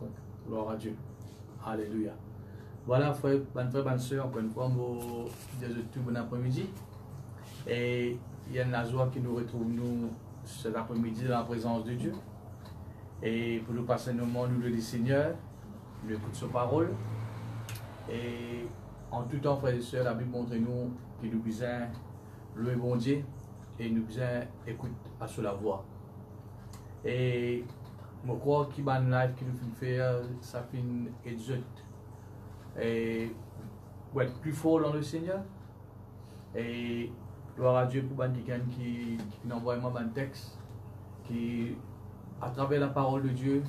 trompe. Gloire à Dieu. Alléluia. Voilà, frère, bonne soeur, encore une fois, vous tout bon après-midi. Et il y a une joie qui nous retrouve, nous, cet après-midi, dans la présence de Dieu. Et pour nous passer nos moments, nous le dit Seigneur, nous écoutons sa parole. Et en tout temps, frères et sœurs, la Bible montre nous que nous besoin louer bon Dieu et nous besoin écouter à la voix. Et je crois qu'il y a une live qui nous fait faire, ça fait une exhorte. Et pour être plus fort dans le Seigneur. Et gloire à Dieu pour quelqu'un qui envoie moi un texte qui, à travers la parole de Dieu,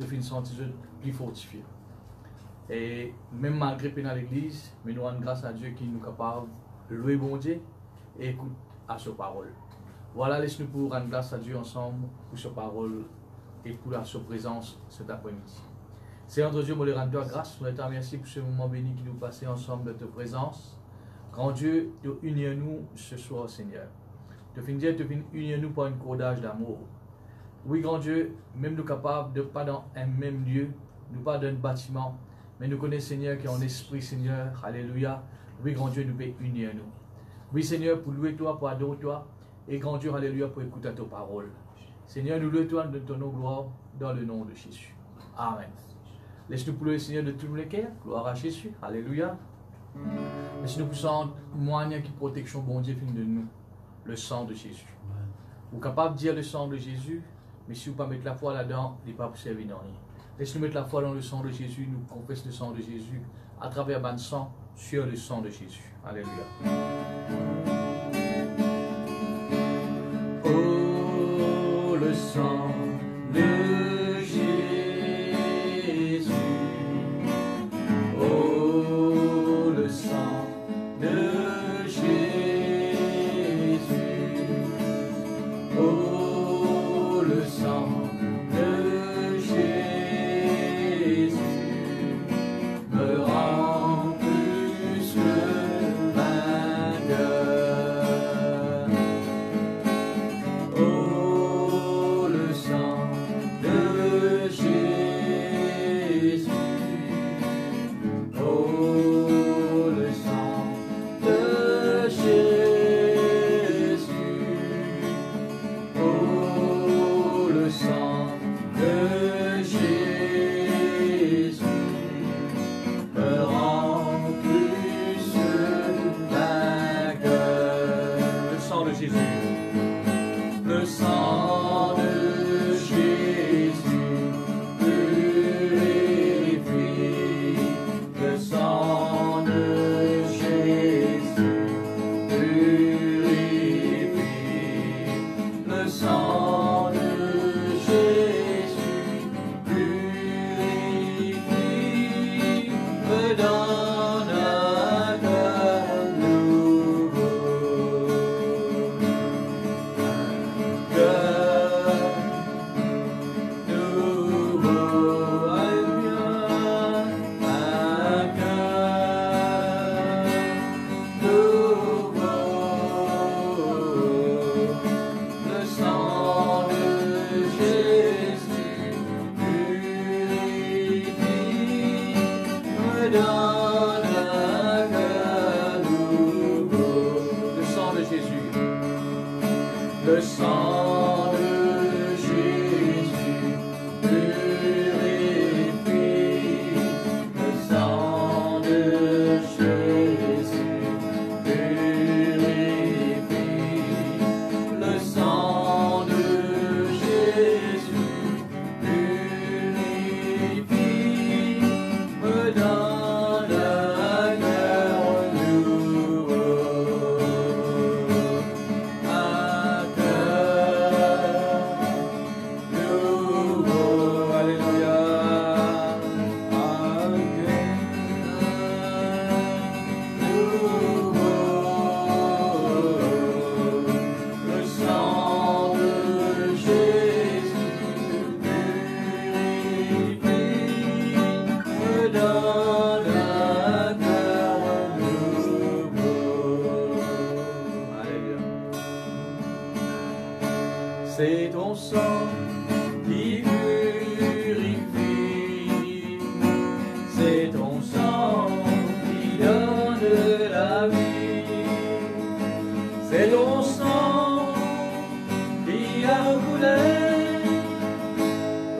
je fais une sentir plus fortifiée. Et même malgré qu'on est à l'église, mais nous rendons grâce à Dieu qui nous est capable de louer bon Dieu et écouter à sa parole. Voilà, laisse-nous pour rendre grâce à Dieu ensemble pour sa parole et pour sa présence cet après-midi. Seigneur Dieu, je te rends grâce, je te remercie pour ce moment béni qui nous passe ensemble de ta présence. Grand Dieu, tu unis nous ce soir, Seigneur. Tu finis unir nous par une cordage d'amour. Oui, grand Dieu, même nous capables de pas dans un même lieu, nous pas dans un bâtiment, mais nous connaissons, Seigneur, qui est en esprit, Seigneur. Alléluia. Oui, grand Dieu, nous pouvons unir nous. Oui, Seigneur, pour louer toi, pour adorer toi. Et grand Dieu, alléluia, pour écouter ta parole. Seigneur, nous louons toi de ton nom, gloire, dans le nom de Jésus. Amen. Laisse-nous pour le Seigneur de tous les cœurs. Gloire à Jésus. Alléluia. Laisse-nous pour son moyen qui protection, bon Dieu, fin de nous. Le sang de Jésus. Vous êtes capable de dire le sang de Jésus, mais si vous ne pas mettre la foi là-dedans, il n'est pas pour servir dans rien. Laisse-nous mettre la foi dans le sang de Jésus, nous confessons le sang de Jésus à travers le sang sur le sang de Jésus. Alléluia. Oh, le sang de Jésus. Oh, le sang de Jésus. Oh, le sang de Jésus me rend plus que vainqueur.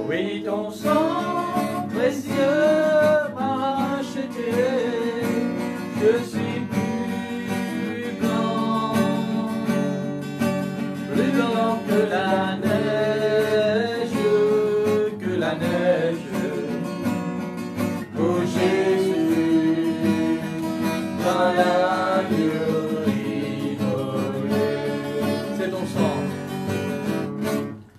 Oui, ton sang précieux m'a racheté. Je suis plus blanc que la neige, que la neige. Oh Jésus, dans la c'est ton sang.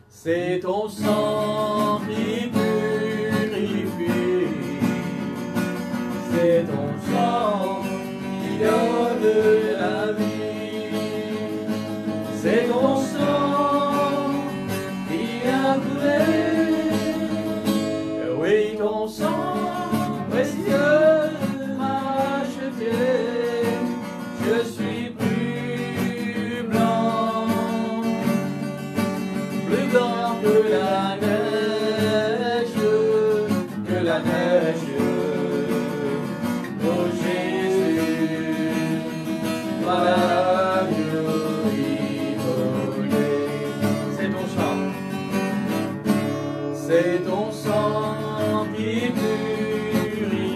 C'est ton sang qui purifie. C'est ton sang qui donne la vie. C'est ton sang qui a coulé. Oui, ton sang précieux m'a acheté. Je suis plus blanc que la neige, que la neige. Oh Jésus, voilà Dieu immolé. C'est ton sang, c'est ton sang qui purifie,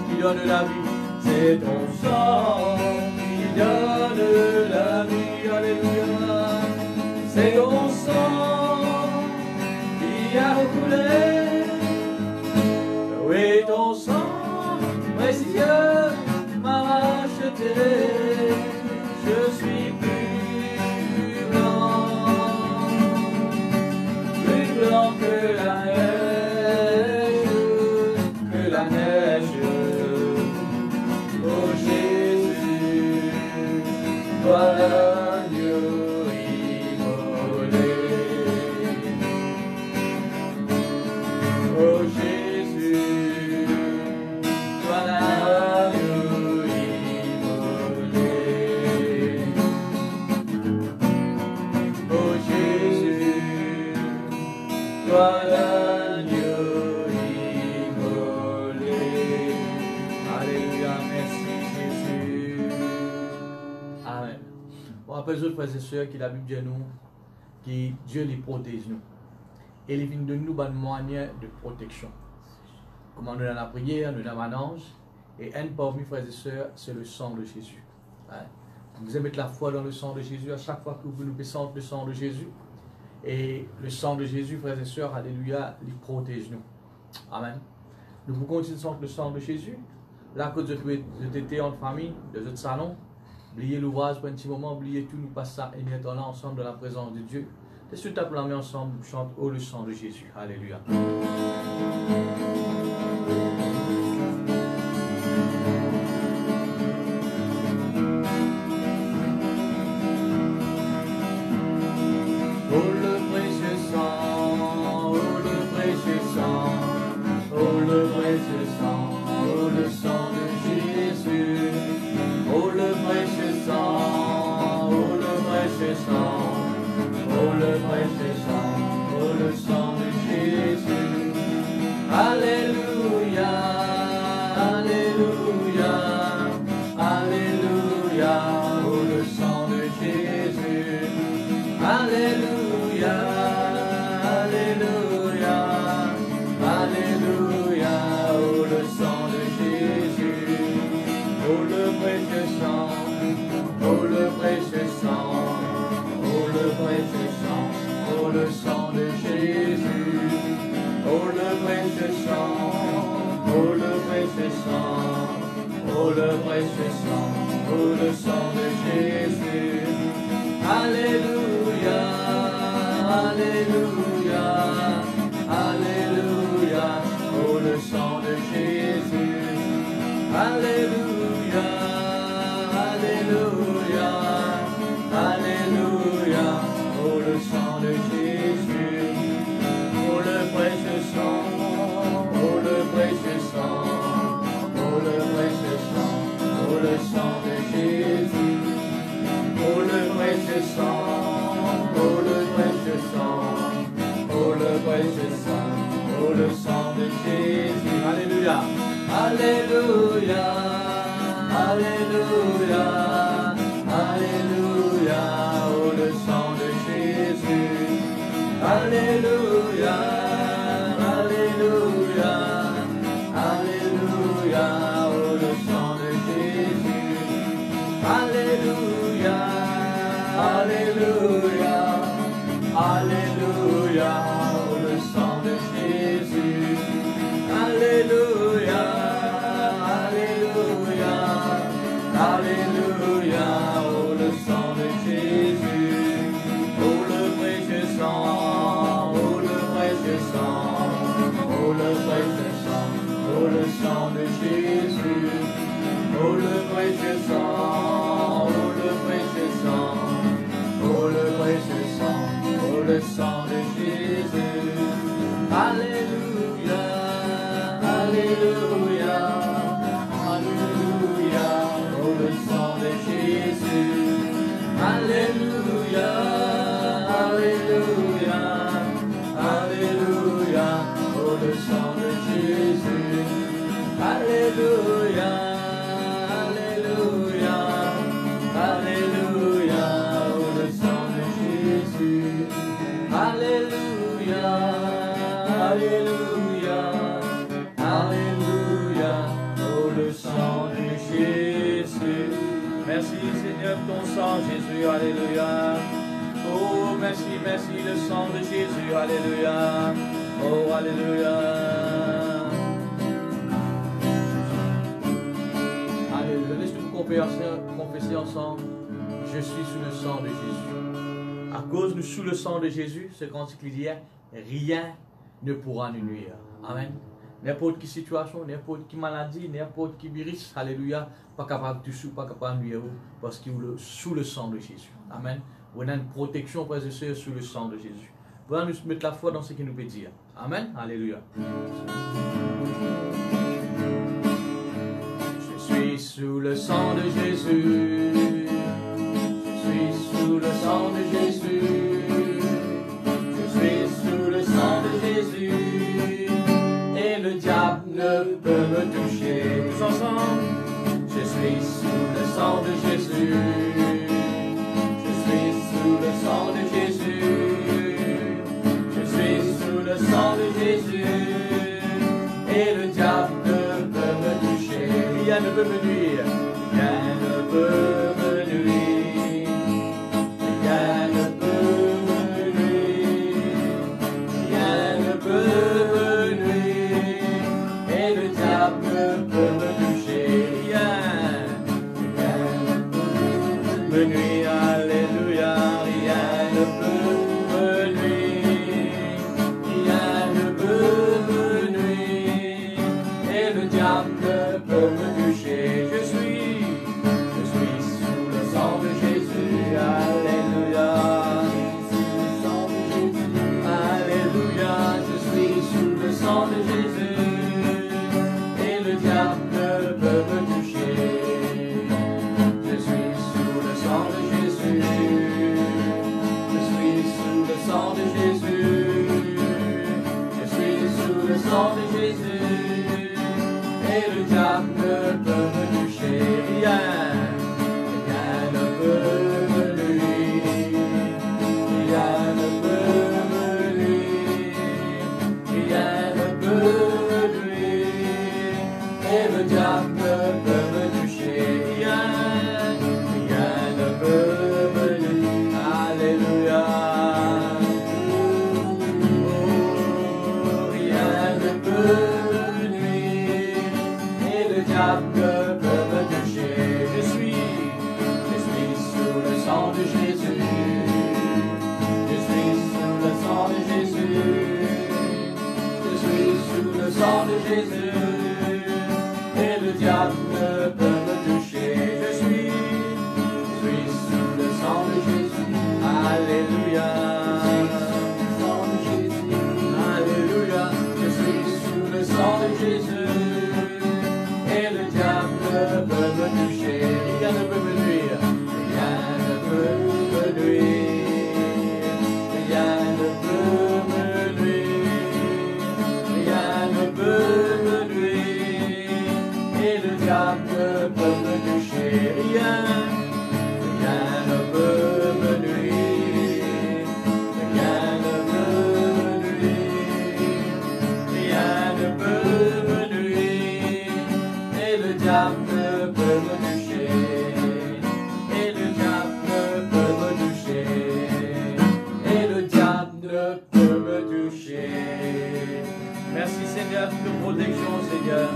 qui donne la vie. C'est ton sang qui donne la vie. Alléluia. C'est ton sang qui a coulé. Oui, ton sang précieux m'a racheté. Je suis plus blanc que la neige, que la neige. Oh Jésus, voilà Dieu. Oh Jésus, toi l'agneau immolé. Oh Jésus, toi l'agneau immolé. Alléluia, merci Jésus. Amen. Bon, après les autres frères et sœurs, qui la Bible dit nous, qui Dieu les protège nous. Et il vient de nous une moyen de protection. Comme nous dans la prière, nous dans un ange, et un parmi frères et sœurs, c'est le sang de Jésus. Hein? Vous allez mettre la foi dans le sang de Jésus à chaque fois que vous nous présentez le sang de Jésus. Et le sang de Jésus, frères et sœurs, alléluia, il protège nous. Amen. Nous vous continuons le sang de Jésus. Là que vous étiez en famille, de votre salon, oubliez l'ouvrage pour un petit moment, oubliez tout, nous passons et nous là ensemble dans la présence de Dieu. Et si tu tapes la main ensemble, nous chante oh le sang de Jésus. Alléluia. Oh le précieux sang, oh le précieux sang, oh le précieux sang, oh le sang de Jésus. Oh le précieux sang, oh le précieux sang. Oh le précieux sang, oh le sang de Jésus. Alléluia, alléluia, alléluia. Oh le sang de Jésus. Alléluia, alléluia, alléluia. Oh le sang de Jésus. Oh le précieux sang, oh le précieux sang. Oh le précieux sang, oh le sang de Jésus. Oh le précieux sang, oh le précieux sang. Oh le précieux sang, oh le sang de Jésus. Alléluia, alléluia, alléluia. Oh le sang de Jésus. Alléluia, alléluia. Alléluia, oh le sang de Jésus, oh le précieux sang, oh le précieux sang, oh le précieux sang, oh le sang de Jésus, oh le précieux sang, oh le précieux sang, oh le précieux sang, oh le sang de Jésus. Alléluia, alléluia, alléluia. Alléluia, oh le sang de Jésus. Alléluia, Alléluia, Alléluia, oh le sang de Jésus. Alléluia, Alléluia, Alléluia, oh le sang de Jésus. Alléluia, Alléluia, Alléluia, oh le sang de Jésus. Oh le précieux sang, oh le précieux sang, oh le précieux sang, oh le sang de Jésus. Oh le précieux sang, oh le précieux sang, oh le précieux sang, oh le sang de Jésus. Alléluia, Alléluia, Alléluia, oh le sang de Jésus. Alléluia, Alléluia, Alléluia, oh le sang de Jésus. Alléluia, Alléluia, Alléluia, oh le sang de Jésus. Alléluia, Alléluia, Alléluia, oh le sang de Jésus. Merci Seigneur pour ton sang Jésus, Alléluia. Oh merci, merci le sang de Jésus, Alléluia. Oh Alléluia. Alléluia. Laisse-nous confesser ensemble. Je suis sous le sang de Jésus. À cause de sous le sang de Jésus, ce cantique dit, rien ne pourra nous nuire. Amen. N'importe quelle situation, n'importe quelle maladie, n'importe quel virus, alléluia, pas capable de tout, pas capable de nuire, parce qu'il est sous le sang de Jésus. Amen. On a une protection, frères et sœurs, sous le sang de Jésus. Voilà, nous mettre la foi dans ce qu'il nous peut dire. Amen. Alléluia. Je suis sous le sang de Jésus. Je suis sous le sang de Jésus. Je suis sous le sang de Jésus. Et le diable ne peut me toucher. Tous ensemble. Je suis sous le sang de Jésus. Je suis sous le sang de Jésus. Je suis sous le sang de Jésus. Et le diable ne peut me toucher. Rien ne peut me nuire. Rien ne peut me nuire. Rien ne peut me nuire. Rien ne peut me nuire. Et le diable ne peut me toucher. Rien ne peut me nuire. Alléluia. Rien ne peut me nuire. Rien ne peut me nuire. Et le diable ne peut me toucher. Je suis sous le sang de Jésus. Alléluia. Alléluia. Je suis sous le sang de Jésus. Et le diable ne peut me toucher. Je suis sous le sang de Jésus. Je suis sous le sang de Jésus. Je suis sous le sang de Jésus. Et le diable ne peut me toucher. Rien ne peut me nuire. Rien ne peut me nuire. Rien ne peut me nuire. Et le diable ne peut me toucher. Rien ne peut me nuire. Alléluia. Oh, rien ne peut me nuire. Et le diable ne peut me toucher. Je suis sous le sang de Jésus. Je suis sous le sang de Jésus. Je suis sous le sang de Jésus. Et le diable ne peut me toucher. Je suis sous le sang de Jésus. Alléluia. Alléluia. Je suis sous le sang de Jésus. Et le diable ne peut me toucher. Rien ne peut me nuire. Rien ne peut me nuire. Rien ne peut me nuire. Rien ne peut me nuire. Et le diable ne peut me toucher. Rien ne peut me nuire. Rien ne peut me nuire. Rien me toucher. Merci Seigneur pour ta protection, Seigneur.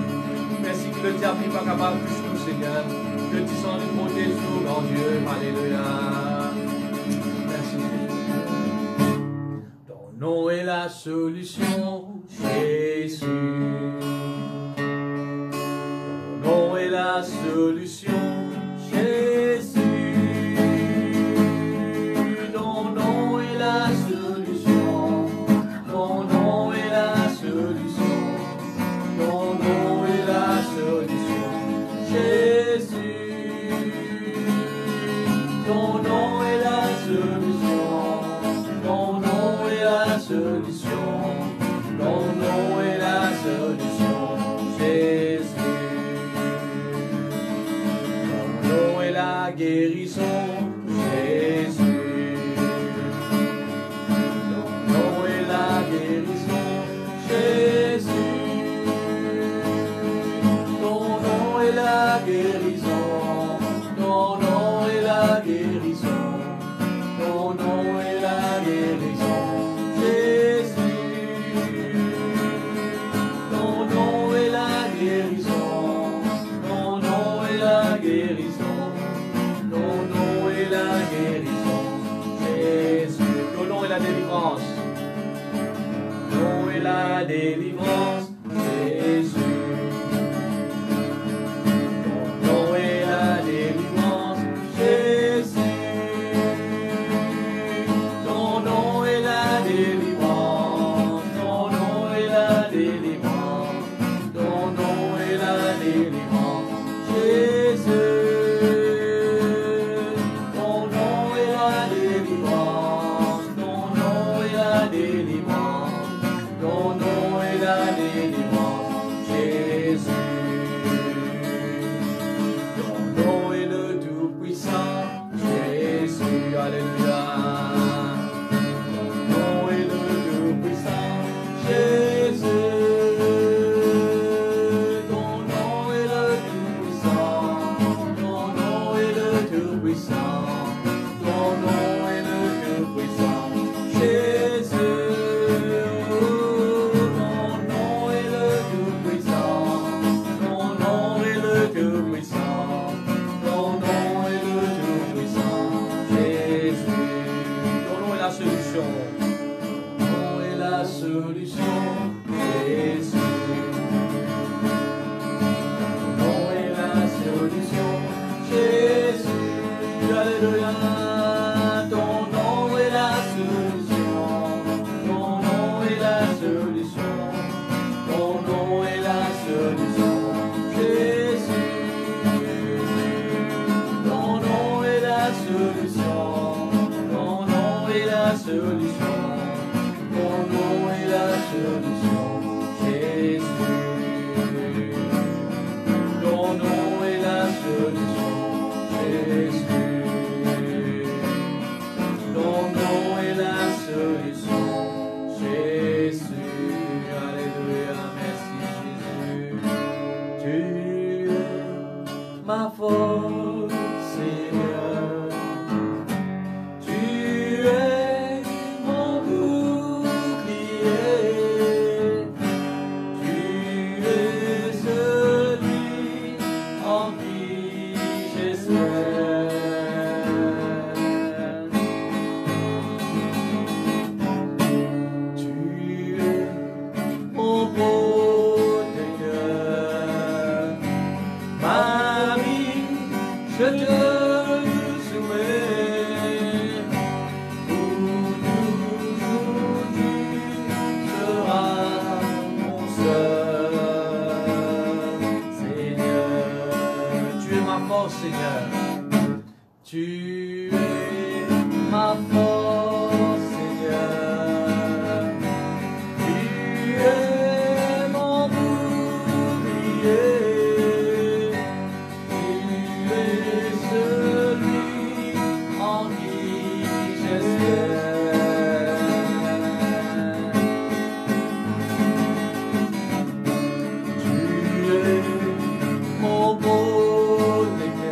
Merci que le diable n'est pas capable de toucher nous, Seigneur. Que tu sens nous protéger, grand Dieu. Alléluia. Merci Jésus. Ton nom est la solution, Jésus. Ton nom est la solution, Jésus. Ton nom est la solution. Ton nom est la solution. Ton nom est la solution, Jésus. Ton nom est la solution. Ton nom est la solution. Ton nom est la solution, Jésus. Ton nom est la guérison, Jésus. Ton nom est la guérison, Jésus. Ton nom est la guérison. Ton nom est la guérison. Ton nom est la guérison, Jésus. Ton nom est la guérison. Ton nom est la guérison. Ton nom est la guérison, Jésus. Ton nom est la délivrance. Ton nom est la délivrance, Jésus. Ton nom est la délivrance, Jésus. Ton nom est la délivrance. Ton nom est la délivrance. Ton nom est la délivrance, Jésus. Ton nom est la délivrance. Ton nom est la délivrance. Ton nom est la délivrance, Jésus. Ton nom est le Tout-Puissant, Jésus. Alléluia. Ton nom est le Tout-Puissant, Jésus. Ton nom est le Tout-Puissant. Ton nom est le Tout-Puissant. Ton nom est le Tout-Puissant, Jésus. Ton nom est le Tout-Puissant. Ton nom est le Tout-Puissant. Ton nom est le Tout-Puissant, Jésus. Ton nom est la solution. Ton nom est la solution, Jésus. Ton nom est la solution, Jésus. Alléluia. Ton nom est la solution. Ton nom est la solution. Ton nom est la solution, Jésus. Ton nom est la solution. Ton nom est la solution. Ton nom est la solution, Jésus. Ton nom est la solution, Jésus. Ton nom est la solution, Jésus. Alléluia, merci Jésus. Tu es ma force, Seigneur. Tu es mon bouclier. Tu es celui en qui j'espère. Tu es mon protecteur. Ma vie, je te soumets. Pour toujours, tu seras mon seul Seigneur. Tu es ma force, Seigneur. Tu es ma force, Seigneur. Tu es mon bouclier. Tu es celui en qui j'espère. Tu es mon protecteur.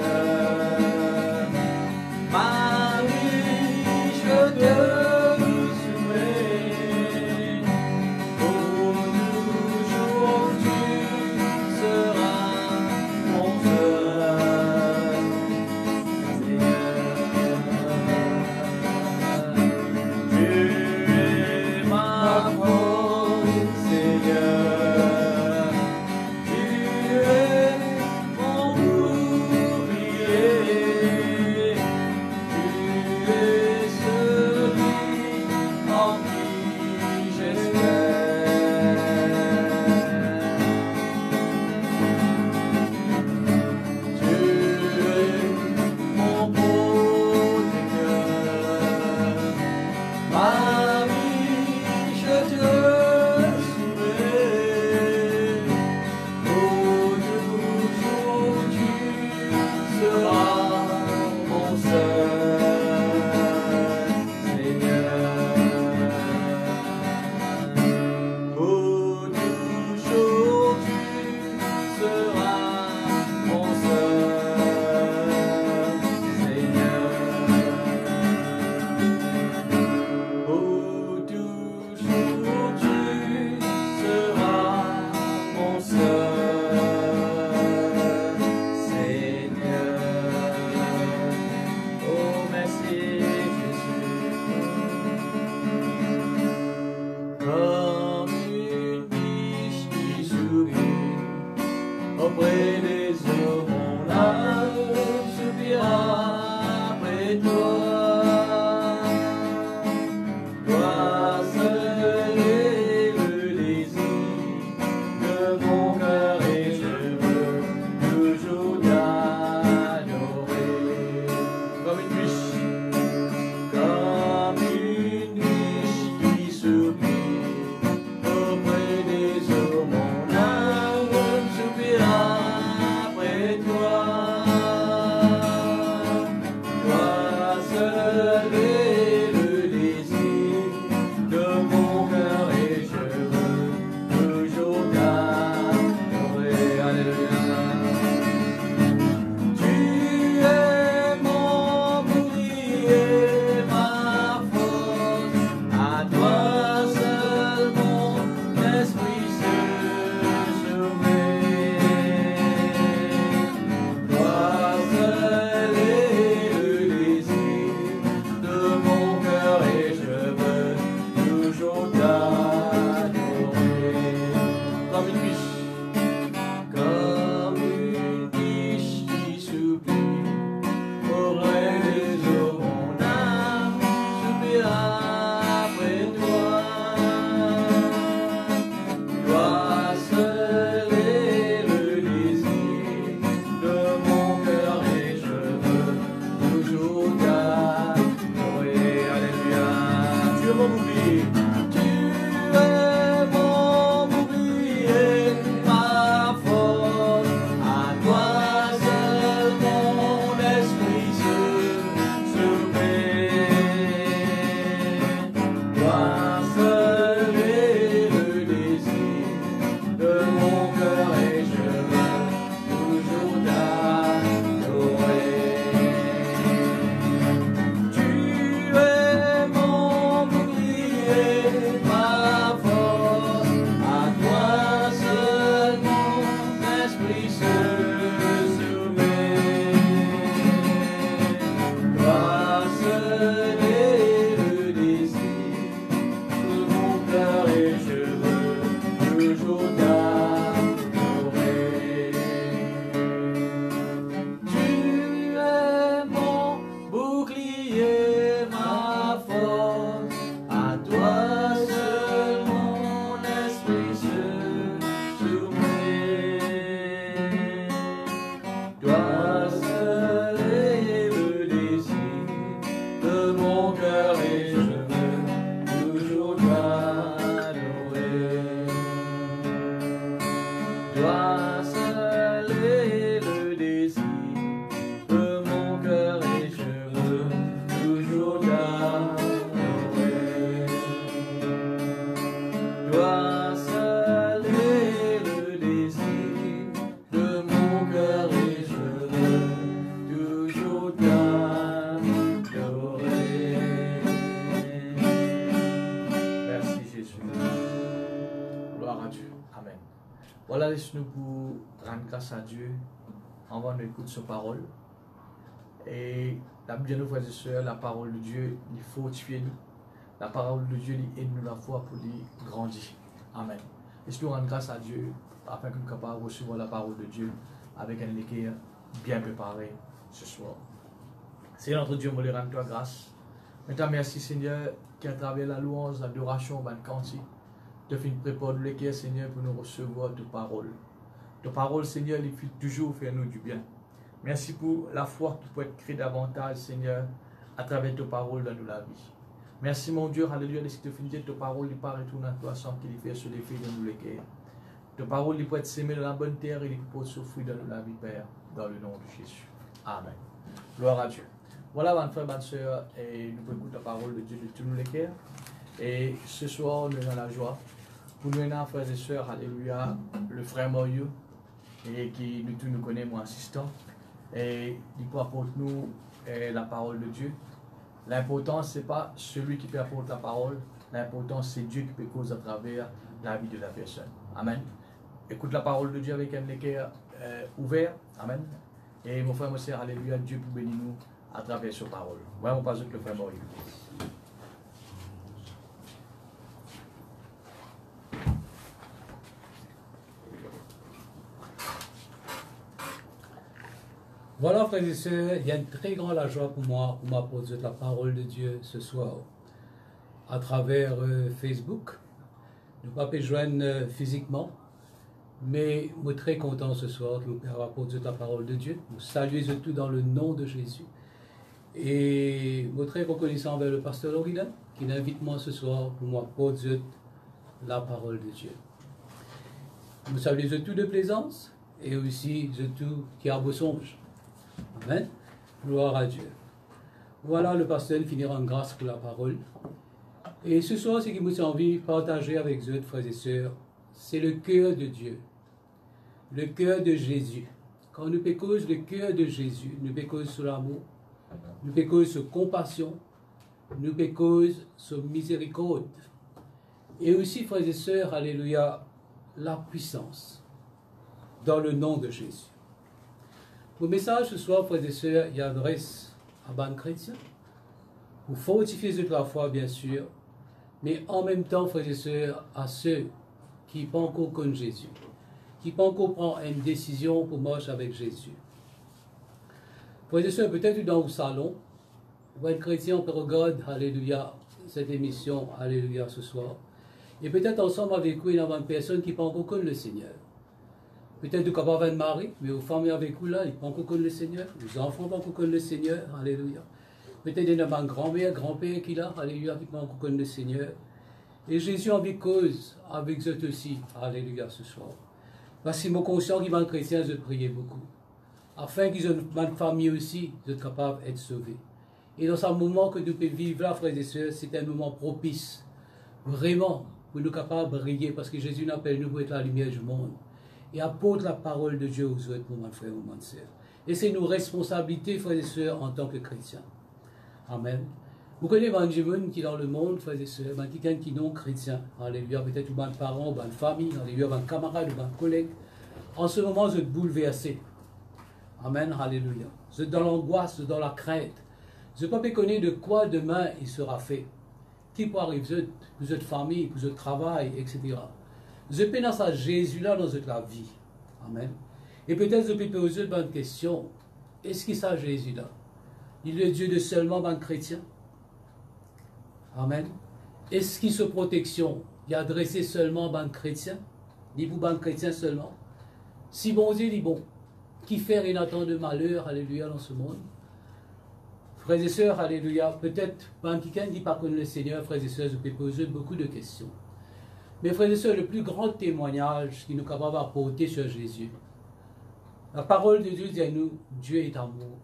Toi seul est le désir de mon cœur et je veux toujours t'adorer. Toi seul est le désir de mon cœur et je veux toujours t'adorer. Merci Jésus. Gloire à Dieu. Amen. Voilà, laisse-nous pour rendre grâce à Dieu avant d'écouter sa parole. Et la Bible nous, frères et sœurs, la parole de Dieu, il fortifie nous. La parole de Dieu, il aide nous la foi pour grandir. Amen. Laisse-nous rendre grâce à Dieu afin que nous soyons capables de recevoir la parole de Dieu avec un équilibre bien préparé ce soir. Seigneur notre Dieu, nous voulons rendre toi grâce. Maintenant, merci Seigneur, qui à travers la louange, l'adoration, le cantique, te fait préparer l'équilibre, Seigneur, pour nous recevoir ta parole. Ta parole, Seigneur, il fait toujours faire nous du bien. Merci pour la foi qui peut être créée davantage, Seigneur, à travers ta parole dans la vie. Merci, mon Dieu, alléluia, de ce que tu finis ta parole, il part retourner à toi sans qu'il fasse sur les filles de nous l'équilibre. Ta parole, il peut être sémée dans la bonne terre et il peut souffrir dans la vie, Père, dans le nom de Jésus. Amen. Gloire à Dieu. Voilà, bonne frère, bonne soeur, et nous pouvons écouter la parole de Dieu de tous nous l'équilibre. Et ce soir, nous avons la joie. Pour nous, frères et sœurs, alléluia, le frère Morio, et qui nous tous nous connaît, mon assistant, et il peut apporter nous la parole de Dieu. L'important, ce n'est pas celui qui peut apporter la parole, l'important, c'est Dieu qui peut causer à travers la vie de la personne. Amen. Écoute la parole de Dieu avec un équerre ouvert. Amen. Et mon frère, mon sœur, alléluia, Dieu peut bénir nous à travers sa parole. Voilà, on passe avec le frère Morio. Voilà, frères et sœurs, il y a une très grande joie pour moi, pour m'apporter la parole de Dieu ce soir à travers Facebook. Je ne peux pas joindre physiquement, mais je suis très content ce soir que vous puissiez apporter la parole de Dieu. Vous saluez tout dans le nom de Jésus. Et je suis très reconnaissant envers le pasteur Lorina qui m'invite moi ce soir pour m'apporter la parole de Dieu. Vous saluez tout de plaisance et aussi tout qui a beau songe. Amen. Gloire à Dieu. Voilà, le pasteur finira en grâce pour la parole. Et ce soir, ce qui me fait envie de partager avec vous, frères et sœurs, c'est le cœur de Dieu. Le cœur de Jésus. Quand nous pécons le cœur de Jésus, nous pécons sur l'amour, nous pécons sur compassion, nous pécons sur miséricorde. Et aussi, frères et sœurs, alléluia, la puissance dans le nom de Jésus. Mon message ce soir, frères et sœurs, il adresse à ban chrétiens pour fortifier toute la foi, bien sûr, mais en même temps, frères et sœurs, à ceux qui ne pas encore connaissent Jésus, qui ne pas encore prendre une décision pour marcher avec Jésus. Frères et sœurs, peut-être dans le salon, ou un chrétien peut regarder, alléluia, cette émission, alléluia, ce soir, et peut-être ensemble avec vous, il y a une personne qui ne pas encore connaître le Seigneur. Peut-être du capable de mari, mais aux femmes avec vous là, ils ne pas encore connaître le Seigneur. Les enfants ne pas encore connaître le Seigneur. Alléluia. Peut-être il y a une grand-mère, grand-père qui là, alléluia, qui ne pas encore connaître le Seigneur. Et Jésus a envie de cause avec eux aussi, alléluia, ce soir. Parce que mon conscient qui est chrétien, je prie beaucoup. Afin qu'ils aient une famille aussi, ils soient capables d'être sauvés. Et dans ce moment que nous pouvons vivre là, frères et sœurs, c'est un moment propice. Vraiment, pour nous capables de briller, parce que Jésus nous appelle nous pour être la lumière du monde. Et apporte la parole de Dieu aux autres, mon frère, mon sœur. Et c'est nos responsabilités, frères et sœurs, en tant que chrétiens. Amen. Vous connaissez un jeune qui est dans le monde, frères et sœurs, quelqu'un qui est non chrétien. Alléluia, peut-être un parent, une famille, alléluia, un camarade, un collègue. En ce moment, vous êtes bouleversés. Amen, alléluia. Vous êtes dans l'angoisse, vous êtes dans la crainte. Vous ne pouvez pas connaître de quoi demain il sera fait. Qui peut arriver, vous êtes famille, vous êtes travail, etc. Je pense à Jésus-là dans notre vie. Amen. Et peut-être je peux poser une question. Est-ce qu'il s'agit Jésus-là? Il est le Dieu de seulement un chrétien? Amen. Est-ce qu'il se protection? Il est adressé seulement à un chrétien? Ni pour un chrétien seulement? Si bon Dieu dit bon, qui fait rien attend de malheur, alléluia, dans ce monde? Frères et sœurs, alléluia, peut-être, quelqu'un qui ne dit pas connaître le Seigneur, frères et sœurs, je peux poser beaucoup de questions. Mes frères et sœurs, le plus grand témoignage qui nous est capable d'apporter sur Jésus, la parole de Dieu dit à nous, Dieu est amour.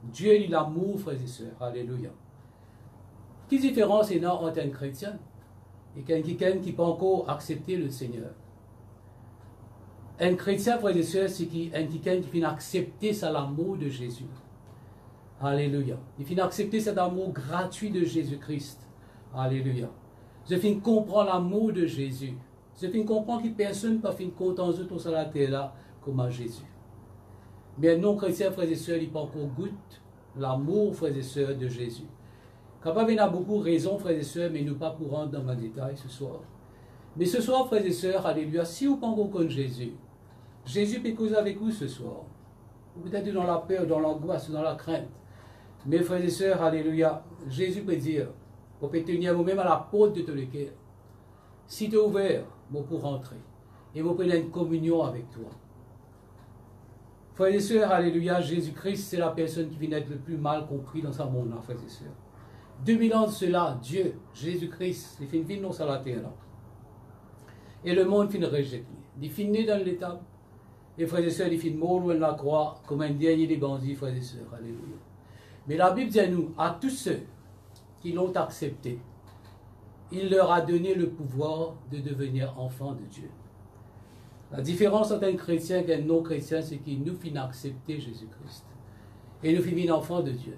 Dieu est l'amour, frères et sœurs. Alléluia. Quelle différence est entre un chrétien et quelqu'un qui peut encore accepter le Seigneur? Un chrétien, frères et sœurs, c'est quelqu'un qui vient accepter l'amour de Jésus. Alléluia. Il vient accepter cet amour gratuit de Jésus-Christ. Alléluia. Je viens comprendre l'amour de Jésus. Je viens comprendre que personne ne peut faire compte en eux sur la terre là comme à Jésus. Mais un non-chrétien, frères et sœurs, il peut encore goûter l'amour, frères et sœurs, de Jésus. Capable, il y a beaucoup de raisons, frères et sœurs, mais nous pas pour rentrer dans le détail ce soir. Mais ce soir, frères et sœurs, alléluia, si vous pensez qu'on Jésus, Jésus peut causer avec vous ce soir. Peut-être dans la peur, dans l'angoisse, dans la crainte. Mais frères et sœurs, alléluia, Jésus peut dire, vous pouvez tenir vous-même à la porte de tout le cœur. Si tu es ouvert, vous pouvez rentrer. Et vous prenez une communion avec toi. Frères et sœurs, alléluia, Jésus-Christ, c'est la personne qui vient d'être le plus mal compris dans ce monde, frères et sœurs. 2000 ans de cela, Dieu, Jésus-Christ, il fait une vie non sur la terre là. Et le monde finit rejeté. Il finit dans l'état. Et frères et sœurs, il finit mort loin de la croix, comme un dernier des bandits, frères et sœurs, alléluia. Mais la Bible dit à nous, à tous ceux qui l'ont accepté, il leur a donné le pouvoir de devenir enfants de Dieu. La différence entre un chrétien et un non-chrétien, c'est qu'il nous finit accepter Jésus-Christ. Et nous finit enfants de Dieu.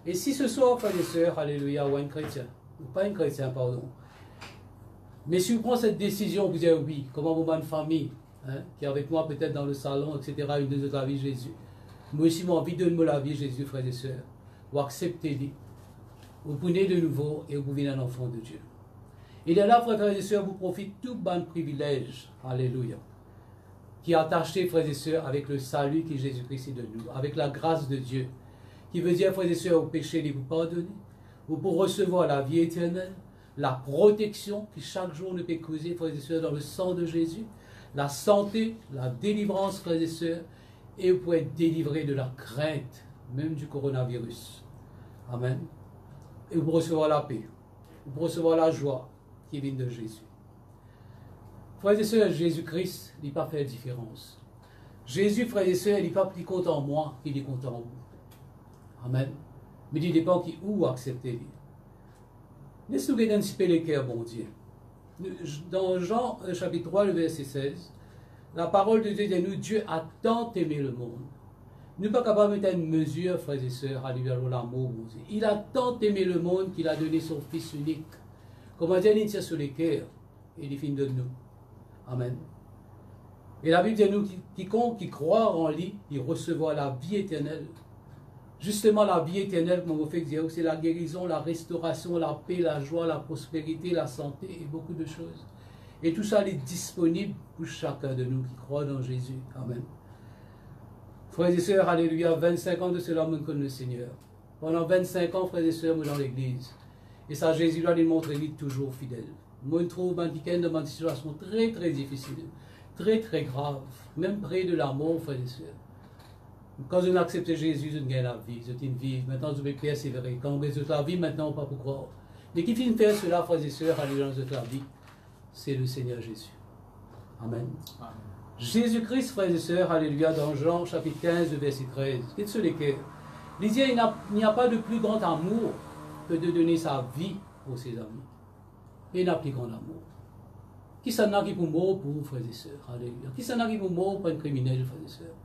Et si ce soir, frères et sœurs, alléluia, ou un chrétien, ou pas un chrétien, pardon, mais si vous prenez cette décision, vous dites oui, comment vous avez une famille, hein, qui est avec moi peut-être dans le salon, etc., une de notre vie Jésus. Moi aussi, j'ai envie de me la vie Jésus, frères et sœurs. Vous acceptez-le. Vous prenez de nouveau et vous devenez un enfant de Dieu. Il est là, frères et sœurs, vous profitez tout bon privilège, alléluia, qui est attaché, frères et sœurs, avec le salut que Jésus-Christ est de nous, avec la grâce de Dieu, qui veut dire, frères et sœurs, au péché, il vous pardonner. Vous pouvez recevoir la vie éternelle, la protection qui chaque jour ne peut causer, frères et sœurs, dans le sang de Jésus, la santé, la délivrance, frères et sœurs, et vous pouvez être délivrés de la crainte, même du coronavirus. Amen. Et vous pouvez recevoir la paix, vous pouvez recevoir la joie qui vient de Jésus. Frères et sœurs, Jésus-Christ n'est pas fait de différence. Jésus, frères et sœurs, il n'est pas plus content en moi qu'il est content en vous. Amen. Mais il dépend qui ou accepter. Laissez-nous regarder un petit peu les cœurs, bon Dieu. Dans Jean chapitre 3, le verset 16, la parole de Dieu dit à nous, Dieu a tant aimé le monde. Nous ne sommes pas capables de mettre une mesure, frères et sœurs, à l'amour, bon Dieu. Il a tant aimé le monde qu'il a donné son Fils unique. Comment dire, il tient sur les cœurs et il finit de nous. Amen. Et la Bible dit à nous, quiconque qui croit en lui, il recevra la vie éternelle. Justement, la vie éternelle, comme on fait dire, c'est la guérison, la restauration, la paix, la joie, la prospérité, la santé et beaucoup de choses. Et tout ça est disponible pour chacun de nous qui croit dans Jésus. Amen. Frères et sœurs, alléluia, 25 ans de cela, nous connaissons le Seigneur. Pendant 25 ans, frères et sœurs, nous dans l'église. Et ça, Jésus là, il montre qu'il est toujours fidèle. Moi, je trouve que dans une situation très, très difficile, très, très grave, même près de la mort, frères et sœurs. Quand je n'accepte Jésus, je gagne la vie, c'est une vie. Maintenant, je vais persévérer. Quand on résulte la vie, maintenant, on ne peut pas croire. Mais qui finit faire cela, frères et sœurs, alléluia, dans la vie, c'est le Seigneur Jésus. Amen. Amen. Jésus-Christ, frères et sœurs, alléluia, dans Jean chapitre 15, verset 13. Qu'est-ce que les cœurs? Il dit, il n'y a pas de plus grand amour que de donner sa vie pour ses amis. Il n'y a plus grand amour. Qui s'en a qui pour mort pour vous, frères et sœurs? Alléluia. Qui s'en a qui pour mort pour un criminel, frères et sœurs?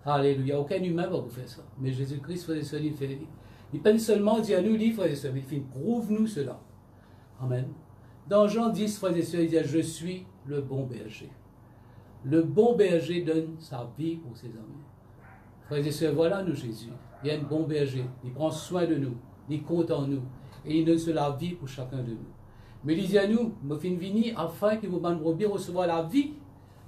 Alléluia. Aucun humain va vous faire ça. Mais Jésus-Christ, frères et sœurs, il fait. Il peine seulement dire à nous, dit, frères et sœurs, il prouve-nous cela. Amen. Dans Jean 10, frères et sœurs, il dit, je suis le bon berger. Le bon berger donne sa vie pour ses amis. Frères et sœurs, voilà nous Jésus. Il y a un bon berger. Il prend soin de nous. Il compte en nous. Et il donne la vie pour chacun de nous. Mais il dit à nous, je suis venu afin que vous puissiez recevoir la vie.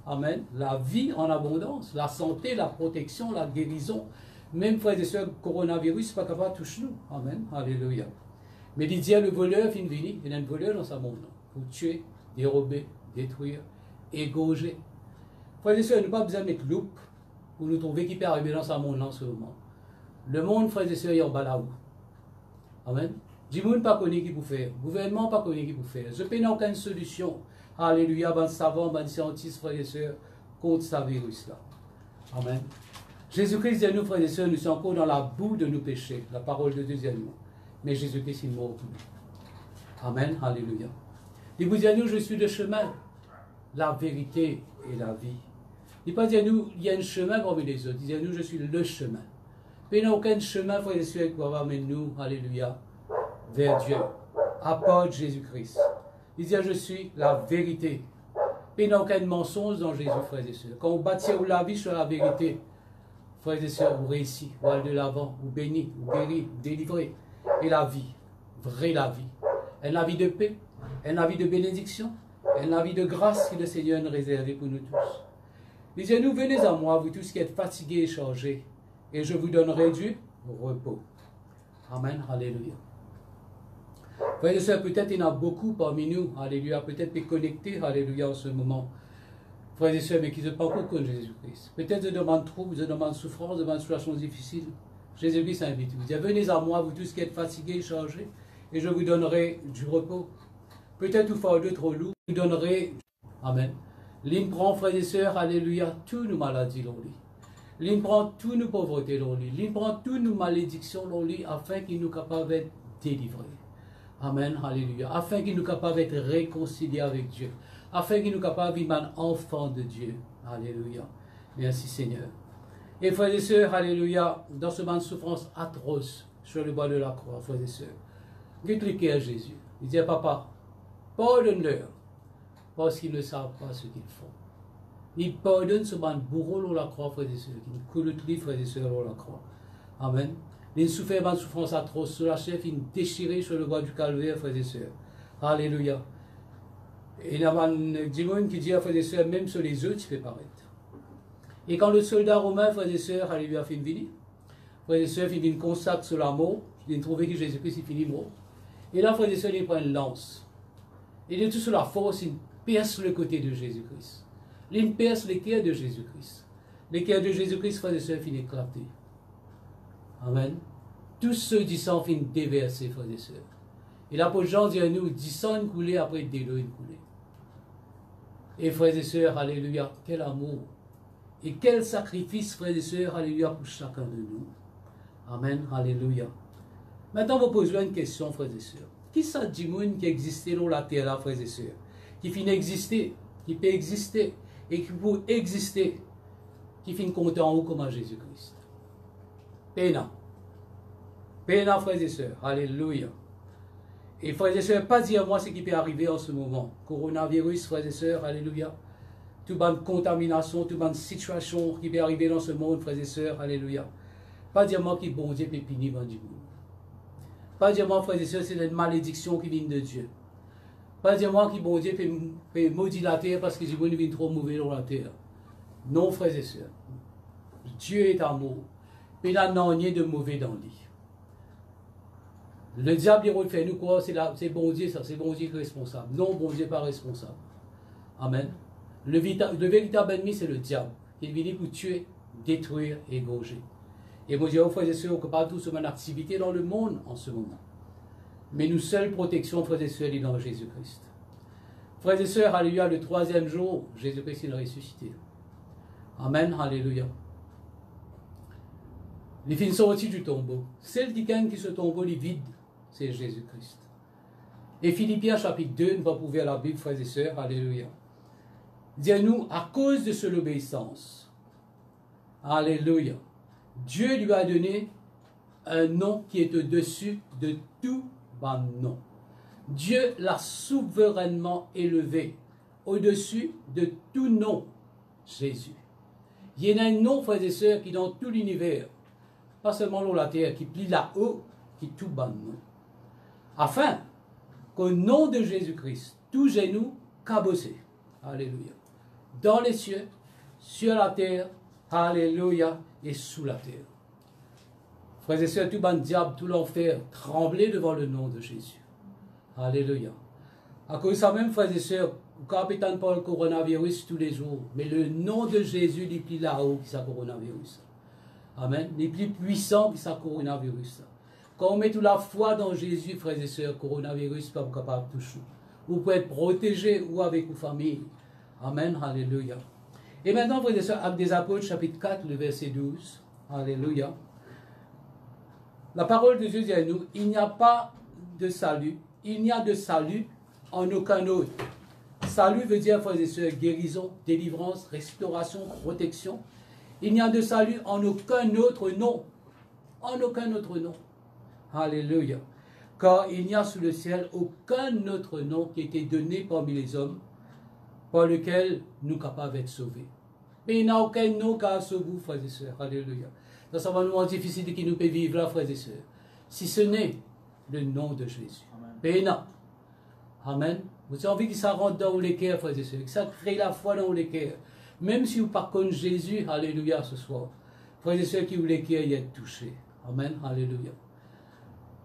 Amen. La vie en abondance. La santé, la protection, la guérison. Même, frères et sœurs, le coronavirus, n'est pas capable de toucher nous. Amen. Alléluia. Mais il dit à le voleur, il y a un voleur dans sa monde. Pour tuer, dérober, détruire, égorger. Frères et sœurs, nous n'avons pas besoin de mettre loupe pour nous trouver qui peut arriver dans ce monde en ce moment. Le monde, frères et sœurs, il est en bas là-haut. Amen. Dimoun pas connu qui pour faire. Gouvernement pas connu qui pour faire. Je n'ai aucune solution. Alléluia, ban savant, ban scientiste, frères et sœurs, contre ce virus là. Amen. Jésus-Christ dit à nous, frères et sœurs, nous sommes encore dans la boue de nos péchés. La parole de Dieu dit à nous. Mais Jésus-Christ est mort pour nous. Amen. Alléluia. Il vous dit à nous, je suis le chemin, la vérité et la vie. Il ne pas dit à nous, il y a un chemin parmi les autres. Il dit à nous, je suis le chemin. Mais il n'y a aucun chemin, frères et sœurs, qui va amener nous, alléluia, vers Dieu, à part Jésus-Christ. Il dit, je suis la vérité. Il n'y a aucun mensonge dans Jésus, frères et sœurs. Quand on bâtit la vie sur la vérité, frères et sœurs, vous réussissez, vous allez de l'avant, vous bénissez, vous guérissez, vous délivrez. Et la vie, vraie la vie. La vie de paix, la vie de bénédiction, la vie de grâce que le Seigneur nous réserve pour nous tous. Il dit, nous venez à moi, vous tous qui êtes fatigués et chargés, et je vous donnerai du repos. Amen, alléluia. Frères et sœurs, peut-être il y en a beaucoup parmi nous, alléluia, peut-être connectés, alléluia, en ce moment. Frères et sœurs, mais qui ne sont pas encore contre Jésus-Christ. Peut-être ils demandent trouble, ils demandent souffrance, ils demandent situations difficiles. Jésus-Christ invite. Vous dit, venez à moi, vous tous qui êtes fatigués et chargés, et je vous donnerai du repos. Peut-être vous fardeau trop lourd, je vous donnerai. Amen. L'île prend, frères et sœurs, alléluia, toutes nos maladies dans lui. L'île prend toutes nos pauvretés dans lui. L'île prend toutes nos malédictions dans lui, afin qu'il nous capable d'être délivrés. Amen, alléluia. Afin qu'il nous capable d'être réconciliés avec Dieu. Afin qu'il nous capable d'être un enfant de Dieu. Alléluia. Merci Seigneur. Et frères et sœurs, alléluia, dans ce moment de souffrance atroce sur le bois de la croix, frères et sœurs, répliquez à Jésus. Il dit, papa, pardonne-leur, parce qu'ils ne savent pas ce qu'ils font. Il pardonne ce moment bourreau sur la croix, frères et sœurs, qui nous coule tous les frères et sœurs sur la croix. Amen. Il souffert une souffrance atroce sur la chair, il déchiré sur le bois du calvaire, frères et sœurs. Alléluia. Et il y a un démon qui dit à frères et sœurs, même sur les œufs, tu peux paraître. Et quand le soldat romain, frères et sœurs, alléluia, fait une venue, frères et sœurs, il vient consacre sur la mort, il vient trouver que Jésus-Christ est fini mort. Et là, frères et sœurs, il prend une lance. Il est tout sur la force, il perce le côté de Jésus-Christ. Il perce les cœurs de Jésus-Christ. Les cœurs de Jésus-Christ, frères et sœurs, finissent éclater. Amen. Tous ceux qui sont finis déversés, frères et sœurs. Et l'apôtre Jean dit à nous, 10 sang coulé après des l'eau coulé. Et frères et sœurs, alléluia, quel amour. Et quel sacrifice, frères et sœurs, alléluia, pour chacun de nous. Amen, alléluia. Maintenant, vous posez une question, frères et sœurs. Qui ça dit qui existait dans la terre, là, frères et sœurs? Qui finit exister, qui peut exister, et qui peut exister, qui finit compter en haut comme à Jésus-Christ. Péna. Péna, frères et sœurs, alléluia. Et frères et sœurs, pas dire moi ce qui peut arriver en ce moment. Coronavirus, frères et sœurs, alléluia. Toute bonne contamination, toute bonne situation qui peut arriver dans ce monde, frères et sœurs, alléluia. Pas dire moi qui bon Dieu peut punir du monde. Pas dire moi, frères et sœurs, c'est une malédiction qui vient de Dieu. Pas dire moi qui bon Dieu peut maudire la terre parce que les gens viennent trop mauvais dans la terre. Non, frères et sœurs. Dieu est amour. Mais il n'y a rien de mauvais dans lui. Le diable, il fait nous quoi? C'est bon Dieu, ça, c'est bon Dieu qui est responsable. Non, bon Dieu n'est pas responsable. Amen. Le véritable ennemi, c'est le diable. Il vient pour tuer, détruire et égorger. Et moi, je dis aux frères et sœurs, que pas tous une activité dans le monde en ce moment. Mais nous, seule protection, frères et sœurs, est dans Jésus-Christ. Frères et sœurs, alléluia, le 3e jour, Jésus-Christ est ressuscité. Amen, alléluia. Les filles sont sortis du tombeau. Celle qui gagne qui se tombeau, les vide, c'est Jésus-Christ. Et Philippiens chapitre 2, nous va prouver à la Bible, frères et sœurs, alléluia. Dis-nous, à cause de son obéissance, alléluia, Dieu lui a donné un nom qui est au-dessus de tout nom. Dieu l'a souverainement élevé au-dessus de tout nom, Jésus. Il y a un nom, frères et sœurs, qui dans tout l'univers, pas seulement dans la terre, qui plie là-haut, qui tout ban nom. Afin qu'au nom de Jésus-Christ, tout genou cabossé, alléluia, dans les cieux, sur la terre, alléluia, et sous la terre. Frères et sœurs, tout ban diable, tout l'enfer, tremblez devant le nom de Jésus. Alléluia. À cause de ça même, frères et sœurs, vous ne pas le coronavirus tous les jours, mais le nom de Jésus n'est plus là-haut qui est coronavirus. Amen. Les plus puissants qui sont coronavirus. Quand on met toute la foi dans Jésus, frères et sœurs, coronavirus pas capable de toucher. Vous pouvez être protégé ou avec vos familles. Amen, alléluia. Et maintenant, frères et sœurs, Actes des Apôtres, chapitre 4, le verset 12. Alléluia. La parole de Dieu dit à nous, il n'y a pas de salut, il n'y a de salut en aucun autre. Salut veut dire, frères et sœurs, guérison, délivrance, restauration, protection. Il n'y a de salut en aucun autre nom. En aucun autre nom. Alléluia. Car il n'y a sous le ciel aucun autre nom qui a été donné parmi les hommes par lequel nous sommes capables d'être sauvés. Mais il n'y a aucun nom qui a sauvé vous, frères et sœurs. Alléluia. Dans ce moment difficile qui nous peut vivre là, frères et sœurs, si ce n'est le nom de Jésus. Amen. Amen. Vous avez envie que ça rentre dans les cœurs, frères et sœurs, que ça crée la foi dans les cœurs. Même si vous ne connaissez pas Jésus, alléluia, ce soir. Frères et sœurs qui vous les cœurs y être touchés. Amen. Alléluia.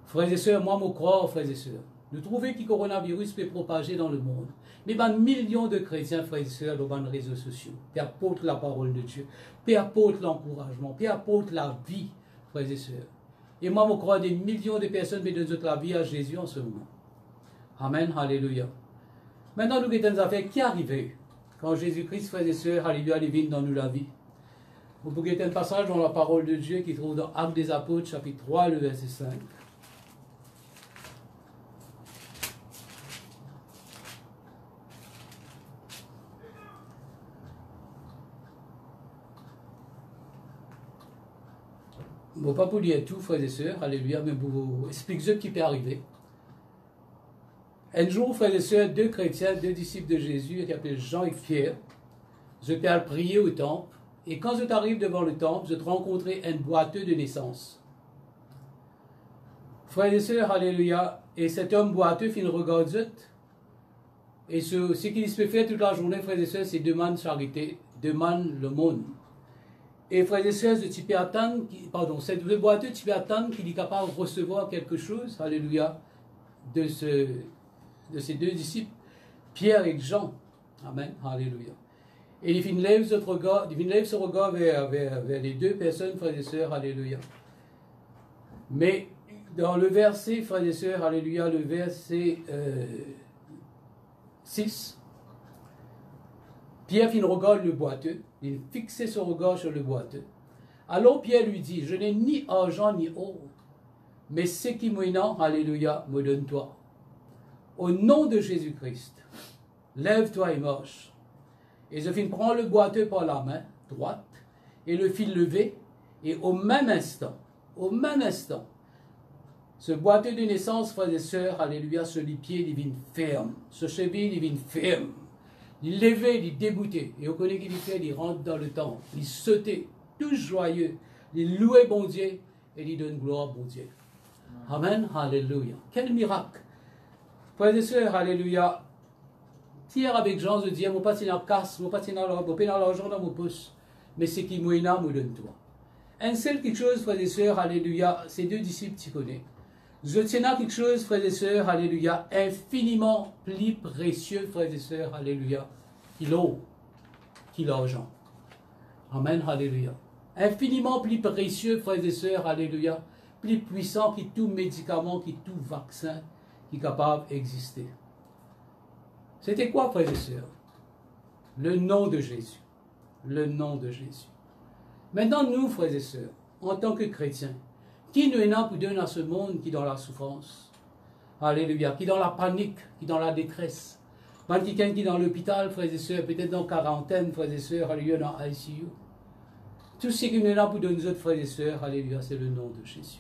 Frères et sœurs, moi, je crois, frères et sœurs. Nous trouvons que le coronavirus peut propager dans le monde. Mais il y a millions de chrétiens, frères et sœurs, dans les réseaux sociaux, qui apportent la parole de Dieu, qui apportent l'encouragement, qui apportent la vie, frères et sœurs. Et moi, je crois des millions de personnes qui donnent la vie à Jésus en ce moment. Amen, alléluia. Maintenant, nous avons des affaires qui arrivent quand Jésus-Christ, frères et sœurs, alléluia, il vient dans nous la vie. Vous pouvez avoir un passage dans la parole de Dieu qui se trouve dans Actes des Apôtres, chapitre 3, le verset 5. Je ne vais pas vous dire tout, frères et sœurs, alléluia, mais pour vous expliquer ce qui peut arriver. Un jour, frères et sœurs, deux chrétiens, deux disciples de Jésus, qui s'appellent Jean et Pierre, je t'ai prier au temple, et quand je t'arrive devant le temple, je te rencontrai un boiteux de naissance. Frères et sœurs, alléluia, et cet homme boiteux fit une regardette, et ce qu'il se fait toute la journée, frères et sœurs, c'est demande charité, demande le monde. Et frères et sœurs, tu peux attendre, cette boiteux, tu peux attendre qu'il est capable de recevoir quelque chose, alléluia, de ces deux disciples, Pierre et Jean. Amen, alléluia. Et il lève ce regard vers les deux personnes, frères et sœurs, alléluia. Mais dans le verset, frères et sœurs, alléluia, le verset 6, Pierre regarde le boiteux, il fixait son regard sur le boiteux. Alors Pierre lui dit, je n'ai ni argent ni or, mais ce qui m'est, alléluia, me donne-toi. Au nom de Jésus-Christ, lève-toi et marche. Et je prends le boiteux par la main droite et le fil levé, et au même instant, ce boiteux de naissance, frères et sœurs, alléluia, sur les pieds, il vient ferme, ce cheville, il vient ferme. Il levait, il dégoûtait. Et on connaît qu'il fait, il rentre dans le temple. Il sautait, tout joyeux. Il louait bon Dieu et il donne gloire à bon Dieu. Amen, alléluia. Quel miracle. Frères et sœurs, alléluia. Hier avec Jean, je dis, je ne pas dans la casse, je ne pas dans l'argent dans mon poche. Mais c'est qui m'a me donne toi. Un seul quelque chose, frères et sœurs, alléluia, ces deux disciples, tu connais. Je tiens à quelque chose, frères et sœurs, alléluia, infiniment plus précieux, frères et sœurs, alléluia, qu'il l'argent. Amen, alléluia. Infiniment plus précieux, frères et sœurs, alléluia, plus puissant que tout médicament, que tout vaccin qui est capable d'exister. C'était quoi, frères et sœurs? Le nom de Jésus. Le nom de Jésus. Maintenant, nous, frères et sœurs, en tant que chrétiens, qui nous est là pour donner à ce monde qui est dans la souffrance? Alléluia. Qui est dans la panique, qui est dans la détresse. Quand quelqu'un qui est dans l'hôpital, frères et sœurs, peut-être dans quarantaine, frères et sœurs, alléluia, dans ICU. Tout ce qui nous est là pour donner aux autres frères et sœurs, alléluia, c'est le nom de Jésus.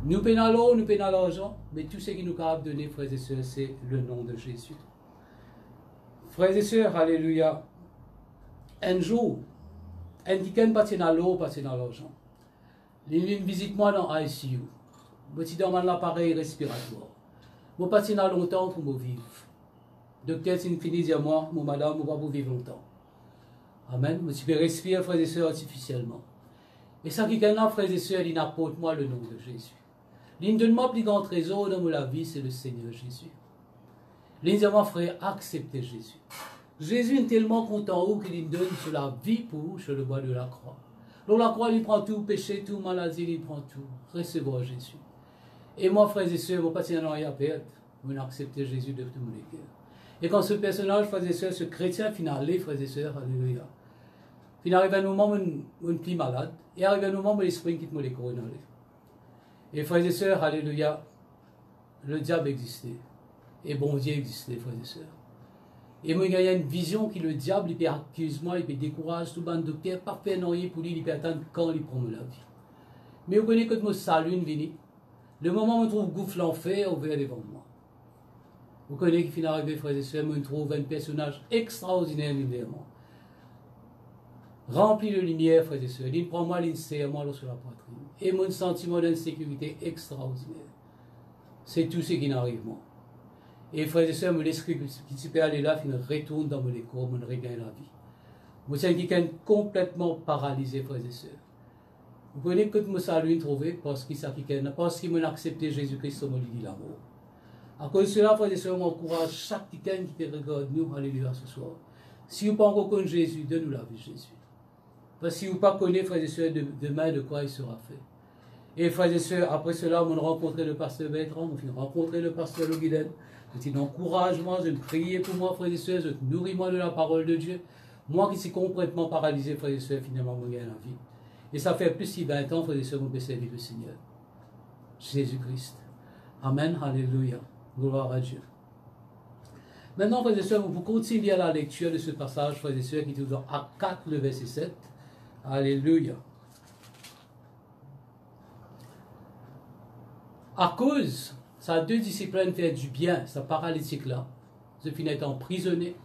Nous payons l'eau, nous payons l'argent, mais tout ce qui nous est capable de donner, frères et sœurs, c'est le nom de Jésus. Frères et sœurs, alléluia. Un jour, un quelqu'un pas dans l'eau, pas dans l'argent. Il vient visite-moi dans ICU. Je suis dans l'appareil respiratoire. Je ne pas là longtemps pour me vivre. Le docteur, s'il finit dire moi, mon madame, je ne vais pas vivre longtemps. Amen. Je peux respirer, frères et sœurs, artificiellement. Et ça qui est là, frères et sœurs, il apporte moi le nom de Jésus. Il donne moi plus grand trésor dans ma vie, c'est le Seigneur Jésus. Il dit moi, frère, acceptez Jésus. Jésus est tellement content qu'il donne sur la vie pour vous, sur le bois de la croix. Dans la croix, il prend tout, péché, tout, maladie, il prend tout. Recevoir Jésus. Et moi, frères et sœurs, mon patient n'a rien à perdre. Vous acceptez Jésus de tout mon cœur. Et quand ce personnage, frères et sœurs, ce chrétien finalé, frères et sœurs, alléluia. Il arrive à un moment où on est plus malade. Et arrive à un moment où l'esprit quitte mon corps. Et frères et sœurs, alléluia, le diable existait. Et bon Dieu existait, frères et sœurs. Et moi, il y a une vision qui le diable, il peut accuser moi, il peut décourager tout le monde docteur, pas faire rien pour lui, il peut attendre quand il prend la vie. Mais vous connaissez que mon salut venu. Le moment où on trouve gouffre l'enfer, ouvert devant moi. Vous connaissez qu'il finit arrivé, frères et sœurs, on trouve un personnage extraordinaire, lumièrement. Rempli de lumière, frères et sœurs. Il prend moi l'insèrement sur la poitrine. Et mon sentiment d'insécurité extraordinaire. C'est tout ce qui n'arrive moi. Et frères et sœurs, l'esprit qui peut aller là, il retourne dans mon corps, mon regagne la vie. Moi, c'est quelqu'un complètement paralysé, frères et sœurs. Vous connaissez que je salue trouvé parce qu'il m'a accepté Jésus-Christ comme il dit l'amour. À cause de cela, frères et sœurs, m'encourage chaque quelqu'un qui te regarde, nous, alléluia, ce soir. Si vous ne pas encore connaître Jésus, donne-nous la vie de Jésus. Parce que si vous ne pas connaissez, frères et sœurs, demain, de quoi il sera fait. Et frères et sœurs, après cela, on a rencontré le pasteur Bertrand, on a rencontré le pasteur Loguiden. C'est un encouragement, je prier pour moi, frères et sœurs, je nourris-moi de la parole de Dieu. Moi qui suis complètement paralysé, frères et sœurs, finalement, je gagne la vie. Et ça fait plus de 20 ans, frères et sœurs, on peut servir le Seigneur. Jésus-Christ. Amen, alléluia. Gloire à Dieu. Maintenant, frères et sœurs, vous continuez à la lecture de ce passage, frères et sœurs, qui est dans Actes 4, le verset 7. Alléluia. À cause, ça a deux disciplines faire du bien, ça paralytique-là. Je finis d'être emprisonné,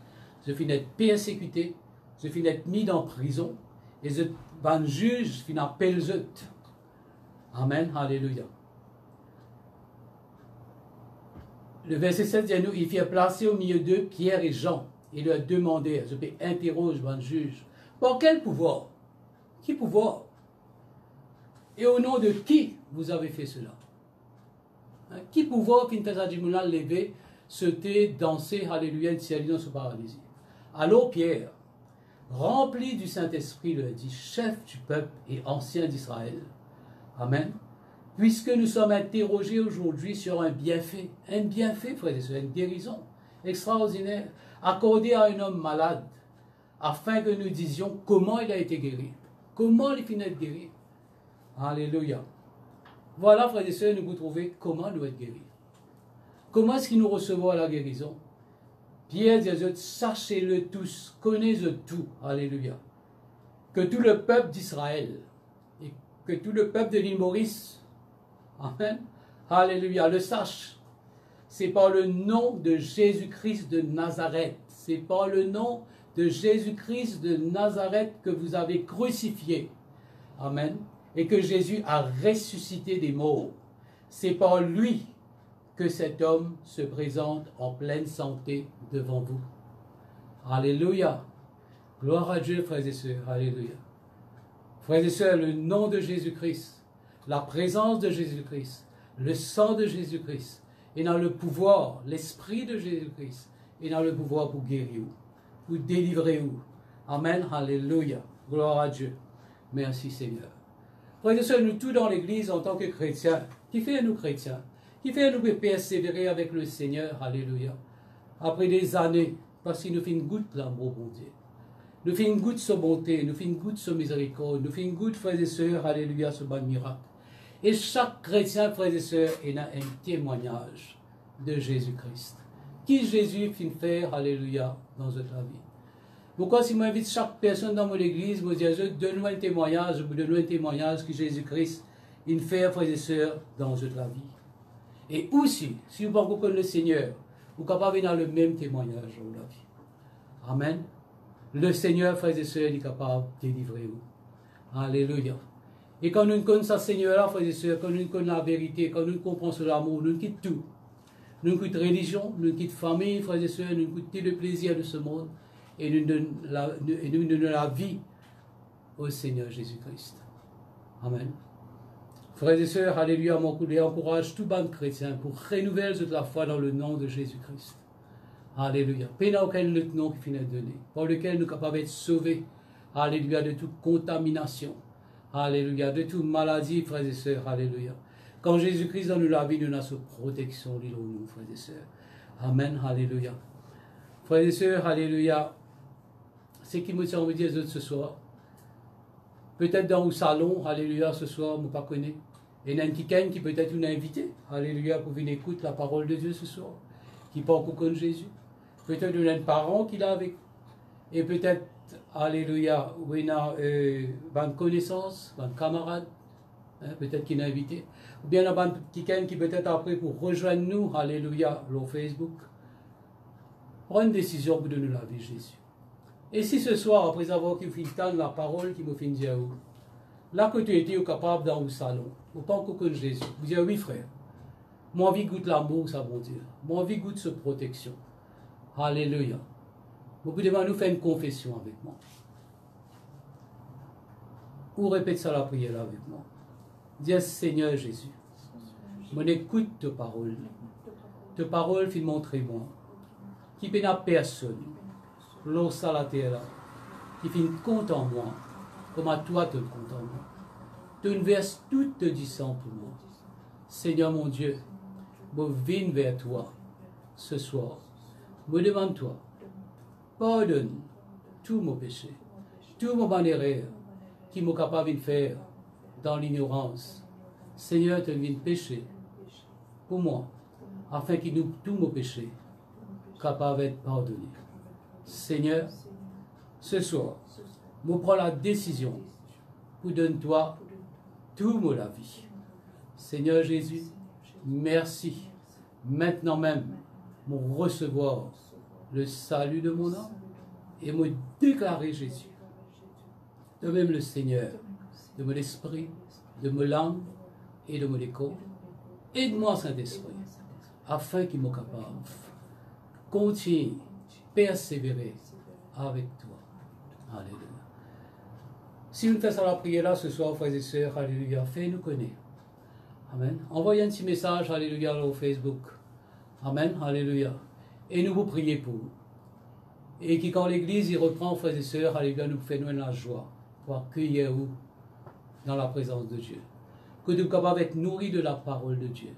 je finis d'être persécuté, je finis d'être mis en prison, et je ban juge, je finis appel zut. Amen, alléluia. Le verset 7 dit à nous, il fit placer au milieu d'eux Pierre et Jean, et leur demandait, je peux interroger ban juge, par quel pouvoir? Qui pouvoir? Et au nom de qui vous avez fait cela? Qui pouvoir qui t'a dit moulin lever, sauter, danser, alléluia, dans ce paradis? Alors Pierre, rempli du Saint-Esprit, leur dit, chef du peuple et ancien d'Israël. Amen. Puisque nous sommes interrogés aujourd'hui sur un bienfait, frères et sœurs, une guérison extraordinaire, accordée à un homme malade, afin que nous disions comment il a été guéri, comment il finit d'être guéri. Alléluia. Voilà, frères et sœurs, nous vous trouvez comment nous être guéris. Comment est-ce qu'il nous recevons la guérison? Pierre dit, sachez-le tous, connaissez tout. Alléluia. Que tout le peuple d'Israël et que tout le peuple de l'île Maurice, amen, alléluia, le sache. C'est par le nom de Jésus-Christ de Nazareth. C'est par le nom de Jésus-Christ de Nazareth que vous avez crucifié. Amen. Et que Jésus a ressuscité des morts. C'est par lui que cet homme se présente en pleine santé devant vous. Alléluia. Gloire à Dieu, frères et sœurs. Alléluia. Frères et sœurs, le nom de Jésus-Christ, la présence de Jésus-Christ, le sang de Jésus-Christ, et dans le pouvoir, l'esprit de Jésus-Christ, et dans le pouvoir pour guérir vous, pour délivrer vous. Amen. Alléluia. Gloire à Dieu. Merci Seigneur. Frères et sœurs, nous tous dans l'Église en tant que chrétiens, qui fait nous chrétiens, qui fait nous persévérer avec le Seigneur, alléluia, après des années, parce qu'il nous fait une goutte l'amour, bon Dieu. Nous fait une goutte sa bonté, nous fait une goutte sa miséricorde, nous fait une goutte, frères et sœurs, alléluia, ce bon miracle. Et chaque chrétien, frères et sœurs, il a un témoignage de Jésus-Christ. Qui Jésus fit faire, alléluia, dans notre vie. Pourquoi si j'invite chaque personne dans mon église, je dis, donne-moi un témoignage, je vous donne un témoignage que Jésus-Christ, il fait, frères et sœurs, dans notre vie. Et aussi, si vous ne connaissez le Seigneur, vous êtes capable dans le même témoignage dans la vie. Amen. Le Seigneur, frères et sœurs, est capable de délivrer vous. Alléluia. Et quand nous connaissons ce Seigneur-là, frères et sœurs, quand nous connaissons la vérité, quand nous comprenons l'amour, nous quittons tout. Nous quittons religion, nous quittons famille, frères et sœurs, nous quittons le plaisir de ce monde. Et nous donnons la vie au Seigneur Jésus-Christ. Amen. Frères et sœurs, alléluia, mon coup, et encourage tout bon chrétien pour renouveler la foi dans le nom de Jésus-Christ. Alléluia. Peu n'a aucun autre nom qui finit de donner, par lequel nous sommes capables d'être sauvés, alléluia, de toute contamination, Alléluia. De toute maladie, frères et sœurs. Alléluia. Quand Jésus-Christ dans la vie, nous avons cette protection, nous, frères et sœurs. Amen. Alléluia. Frères et sœurs, alléluia. Ce qui me tient à vous dire ce soir, peut-être dans le salon, alléluia, ce soir, je ne pas connais. Et il y a quelqu'un qui peut être une invité, alléluia, pour venir écouter la parole de Dieu ce soir, qui parle contre Jésus. Peut-être il y a un parent qui l'a avec. Et peut-être, alléluia, il y a une connaissance, un camarade, hein, peut-être qui est invité. Ou bien il y a quelqu'un qui peut-être après pour rejoindre nous, alléluia, sur Facebook. Prends une décision pour donner la vie à Jésus. Et si ce soir, après avoir fait la parole qui me fait dire, là que tu étais capable dans le salon, ou pas encore que Jésus, vous dites oui frère, moi envie goûte l'amour, ça bon Dieu, moi envie goûte sa protection. Alléluia. Vous pouvez nous faire une confession avec moi. Ou répète ça la prière avec moi. Dis Seigneur Jésus, mon écoute ta parole. Ta parole fait montrer moi. Qui peut n'a personne. L'eau ça la terre qui fait compte en moi. Comme à toi te compte en moi. Tu verses tout te disant pour moi. Seigneur mon Dieu, je viens vers toi ce soir. Je demande toi, pardonne tous mes péchés, tous mes bonnes erreurs qui m'ont capable de faire dans l'ignorance. Seigneur, tu viens pécher pour moi, afin que nous, tous nos péchés, capables d'être pardonnés. Seigneur, ce soir, je prends la décision pour donner toi tout mon la vie. Seigneur Jésus, merci. Maintenant même, je recevoir le salut de mon âme et me déclarer Jésus. De même le Seigneur, de mon esprit, de mon langue et de mon écho. Aide-moi, Saint-Esprit, afin qu'il me capable continue, persévérer avec toi. Alléluia. Si nous faisons la prière là ce soir, frères et sœurs, alléluia, fais-nous connaître. Amen. Envoyez un petit message, alléluia, au Facebook. Amen, alléluia. Et nous vous prions pour vous. Et qui, quand l'Église y reprend, frères et sœurs, alléluia, nous faisons la joie pour accueillir vous dans la présence de Dieu. Que nous soyons capables d'être nourris de la parole de Dieu.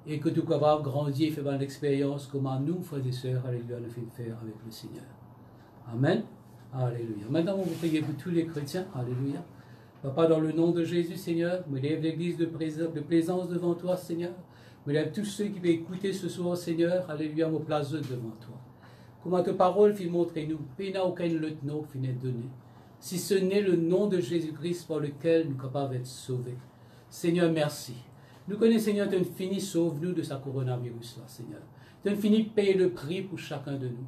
Et que nous soyons capables de grandir et faire une expérience comme nous, frères et sœurs, alléluia, nous faisons faire avec le Seigneur. Amen. Alléluia. Maintenant, vous priez pour tous les chrétiens. Alléluia. Papa, dans le nom de Jésus, Seigneur, me lève l'église de plaisance devant toi, Seigneur. Me lève tous ceux qui veulent écouter ce soir, Seigneur. Alléluia, me place devant toi. Comment ta parole fit montrer nous, il n'y a aucun lieutenant qui n'est donné. Si ce n'est le nom de Jésus-Christ par lequel nous sommes capables d'être sauvés. Seigneur, merci. Nous connaissons, Seigneur, tu as fini sauve-nous de sa coronavirus, là, Seigneur. Tu as fini payer le prix pour chacun de nous.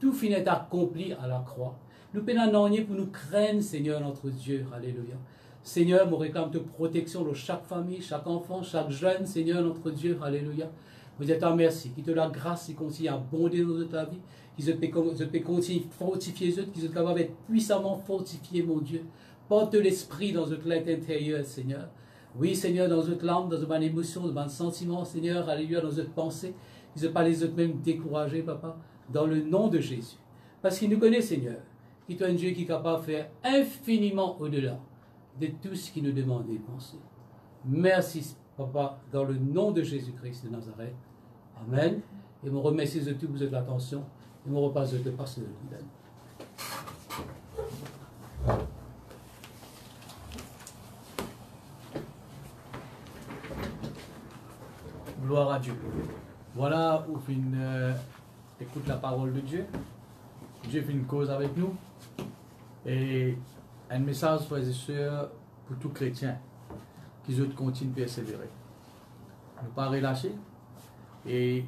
Tout finit accompli à la croix. Nous pénons pour nous craindre, Seigneur, notre Dieu. Alléluia. Seigneur, nous réclame de protection de chaque famille, chaque enfant, chaque jeune, Seigneur, notre Dieu. Alléluia. Vous êtes en merci. Qui te la grâce, qui continue à abonder dans ta vie. Qui se peut continuer à fortifier eux, qui sont capables d'être puissamment fortifiés, mon Dieu. Porte l'esprit dans notre être intérieur, Seigneur. Oui, Seigneur, dans notre âme, dans notre émotion, dans notre sentiment, Seigneur, alléluia, dans notre pensée. Qui ne sont pas les autres même découragés, Papa, dans le nom de Jésus. Parce qu'il nous connaît, Seigneur. Qui est un Dieu qui est capable de faire infiniment au-delà de tout ce qu'il nous demande et penser. Merci, Papa, dans le nom de Jésus-Christ de Nazareth. Amen. Et je me remercie de tout pour votre attention. Et je me repasse de passer le Liban. Gloire à Dieu. Voilà où écoute la parole de Dieu. Dieu fait une cause avec nous. Et un message, frères et sœurs, pour tous chrétiens qui continuent de persévérer. Ne pas relâcher. Et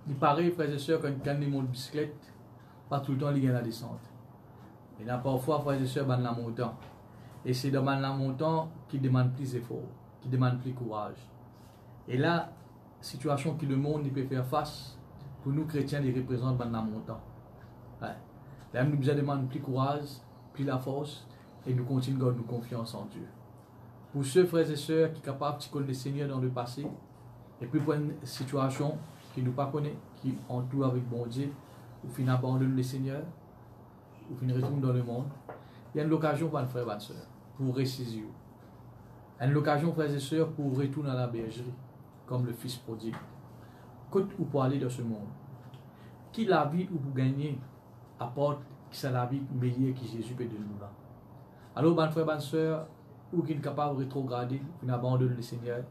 il paraît, frères et sœurs, quand ils montent bicyclette, pas tout le temps, il y a la descente. Et là, parfois, frères et sœurs, dans la montagne. Et c'est dans la montagne qui demande plus d'efforts, qui demande plus de courage. Et là, situation que le monde peut faire face, pour nous chrétiens, ils représentent dans la montagne. Ouais. Là, nous demandons plus de courage, plus la force, et nous continuons à nous confiance en Dieu. Pour ceux frères et sœurs qui sont capables de connaître le Seigneur dans le passé, et puis pour une situation qui nous pas connaît, qui entoure avec bon Dieu, ou finalement abandonne le Seigneur, ou finalement retourne dans le monde, il y a une occasion pour un frère et une sœur. pour ressaisir. Une occasion, frères et sœurs, pour retourner à la bergerie, comme le fils prodigue. Côte ou pour aller dans ce monde. Qui la vie ou pour gagner apporte qui c'est la vie meilleure que Jésus peut donner nous là. Alors, bonne frère, bonne sœur, ou qui est capable de rétrograder, qui abandonne le Seigneur.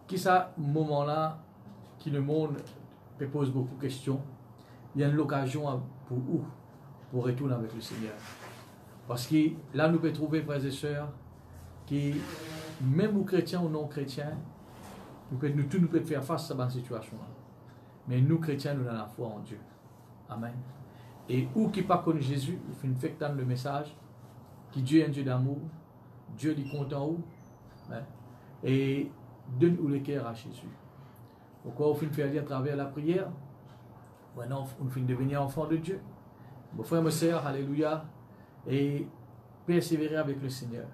Qui ça, moment-là, qui le monde peut poser beaucoup de questions. Il y a une occasion pour où? Pour retourner avec le Seigneur. Parce que là, nous pouvons trouver, frères et sœurs, qui, même aux chrétiens ou non chrétiens, nous pouvons faire face à cette situation-là. Mais nous, chrétiens, nous avons la foi en Dieu. Amen. Et où qui pas connu Jésus, il fait entendre le message, que Dieu est un Dieu d'amour, Dieu est content où, hein, et donne-nous le cœur à Jésus. Pourquoi on fait faire à travers la prière? Maintenant, on fait devenir enfant de Dieu. Mon frère, ma soeur, alléluia, et persévérer avec le Seigneur.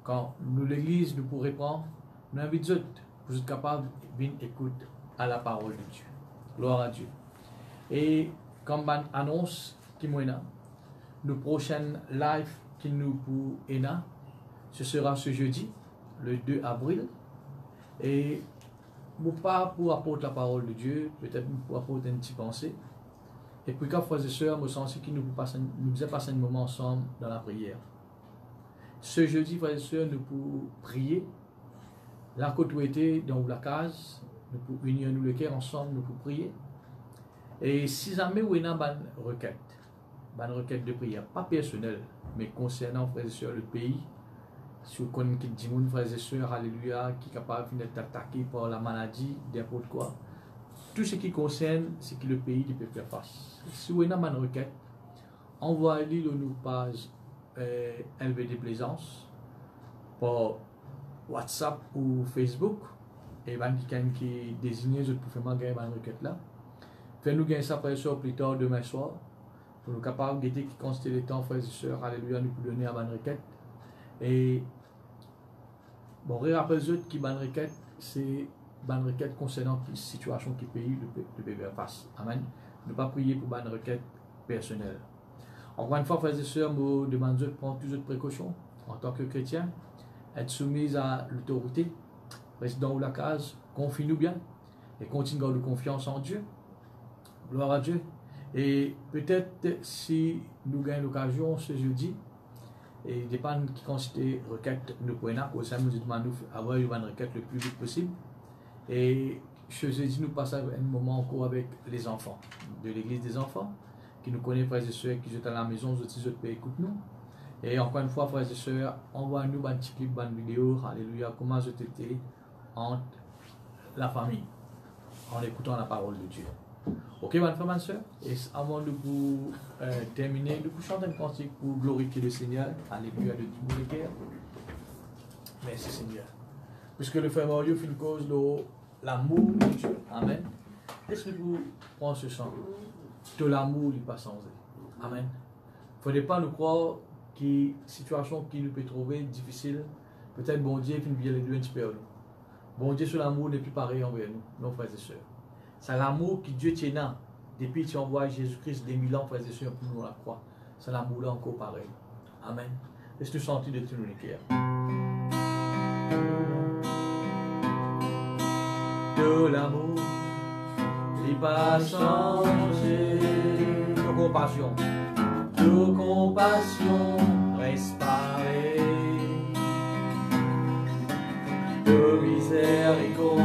Quand nous, l'Église, nous pourrons prendre, nous invitons pour être capables de venir écouter à la parole de Dieu. Gloire à Dieu. Et comme on annonce, qui nous prochaines live qui nous pour ENA, ce sera ce jeudi, le 2 avril. Et pas pour apporter la parole de Dieu, peut-être pour apporter une petite pensée. Et puis quand frères et sœurs, me sens que nous faisons passer un moment ensemble dans la prière. Ce jeudi, frères et sœurs, nous pouvons prier. La côte où était dans la case, nous pouvons unir nous le cœur ensemble, nous pouvons prier. Et si jamais vous avez une requête de prière, pas personnelle, mais concernant, frères et sœurs, le pays, si vous connaissez des gens, frères et sœurs, alléluia, qui est capable d'être attaqué par la maladie, n'importe quoi, tout ce qui concerne, c'est que le pays peut faire face. Si vous avez une requête, envoyez-le dans nos pages LVD Plaisance par WhatsApp ou Facebook, et quelqu'un qui est désigné pour faire une requête là. Faites-nous gagner ça, frères et sœurs, plus tard demain soir, pour nous capables de guetter qui constitue le temps, frères et sœurs, alléluia, nous pouvons donner à une requête. Et bon, rappelez eux qui une requête, c'est une requête concernant la situation qui pays le pays face. Amen. Ne pas prier pour une requête personnelle. Encore une fois, frères et sœurs, nous demandons de prendre toutes les précautions en tant que chrétiens, être soumis à l'autorité, rester dans la case, confie-nous bien et continue à avoir confiance en Dieu. Gloire à Dieu. Et peut-être si nous gagnons l'occasion ce jeudi, et dépend qui constitue requête de Poena, au sein nous demandons avoir une requête le plus vite possible. Et ce jeudi, nous passons un moment encore avec les enfants de l'église des enfants, qui nous connaissent, frères et sœurs, qui sont à la maison, nous aussi, écoutent nous. Et encore une fois, frères et sœurs, envoie-nous un petit clip, une vidéo, alléluia, comment je t'étais entre la famille, en écoutant la parole de Dieu. Ok, ma frère, ma soeur, et avant de vous terminer, de vous chanter un cantique pour glorifier le Seigneur, alléluia, de tout le cœur. Merci Seigneur. Puisque le frère Mario fait une cause de l'amour de Dieu, amen. Laissez-nous prendre ce chant, de l'amour, il passe sans eux. Amen. Il ne faut pas nous croire que situation qui nous peut trouver difficile, peut-être bon Dieu finit bien les deux un petit peu. Bon Dieu sur l'amour n'est plus pareil envers nous, nos frères et sœurs. C'est l'amour que Dieu tient depuis qu'il envoie Jésus-Christ des 1000 ans, frères et sœurs, pour nous la croix. C'est l'amour-là encore pareil. Amen. Laisse-nous sentir de tout le cœur. De l'amour, il pas changé. De compassion, reste pareil. De miséricorde,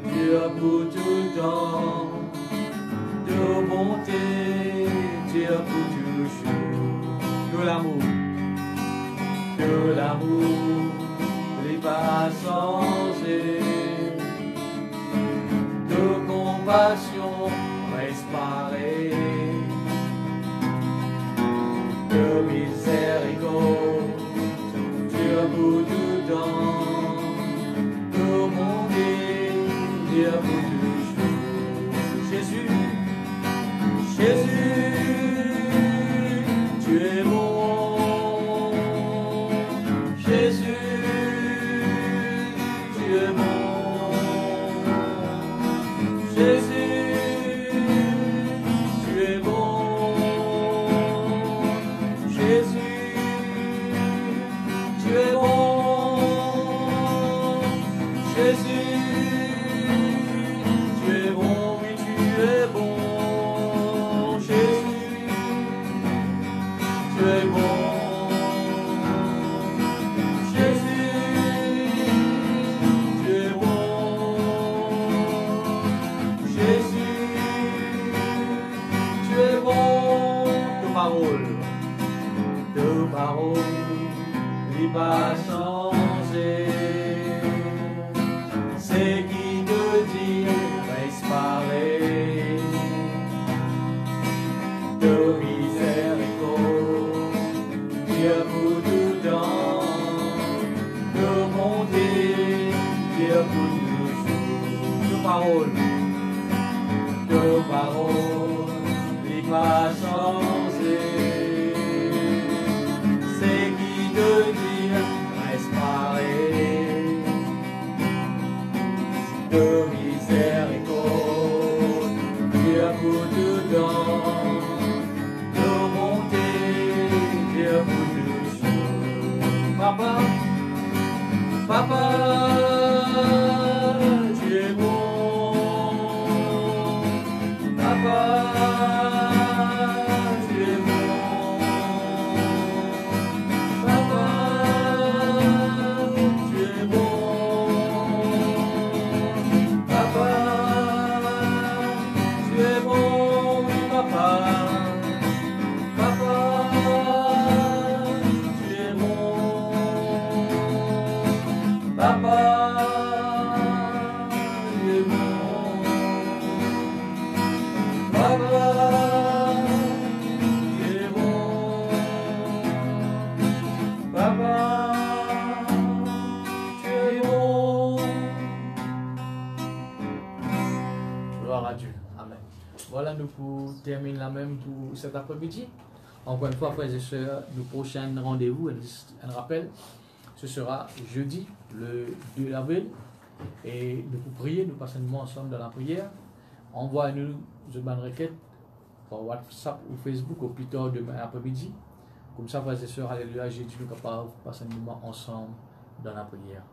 Dieu pour tout temps, de bonté, Dieu pour toujours, de l'amour, il pas changé, de compassion, reste pareil, de miséricorde, Dieu pour tout temps, de bonté, Dieu pour toujours. Jésus, tu es bon. Jésus, tu es bon. Jésus, tu es bon. Jésus, parole n'est pas changé. C'est qui te dit, reste pareil. De miséricorde, Dieu pour tout temps. De bonté, Dieu pour toujours. De parole n'est pas changé. C'est qui te dit, reste pareil. De miséricorde, Dieu pour tout temps. De bonté, Dieu pour toujours. Papa, Papa, tu es bon. Papa, tu es bon. Papa, tu es bon. Papa, tu es bon, oui, papa. Papa, tu es bon. Papa, tu es bon. Papa, tu es bon. Papa, tu es bon. Gloire à Dieu. Amen. Voilà, nous pour terminer la même pour cet après-midi. Encore une fois, frères et sœurs, nos prochains rendez-vous, un rappel, ce sera jeudi, le 2 avril. Et nous pour prier, nous passons le mois ensemble dans la prière. Envoyez-nous une bonne requête par WhatsApp ou Facebook au plus tard demain après-midi. Comme ça, frères et sœurs, alléluia, jeudi, nous sommes capables de passer un moment ensemble dans la prière.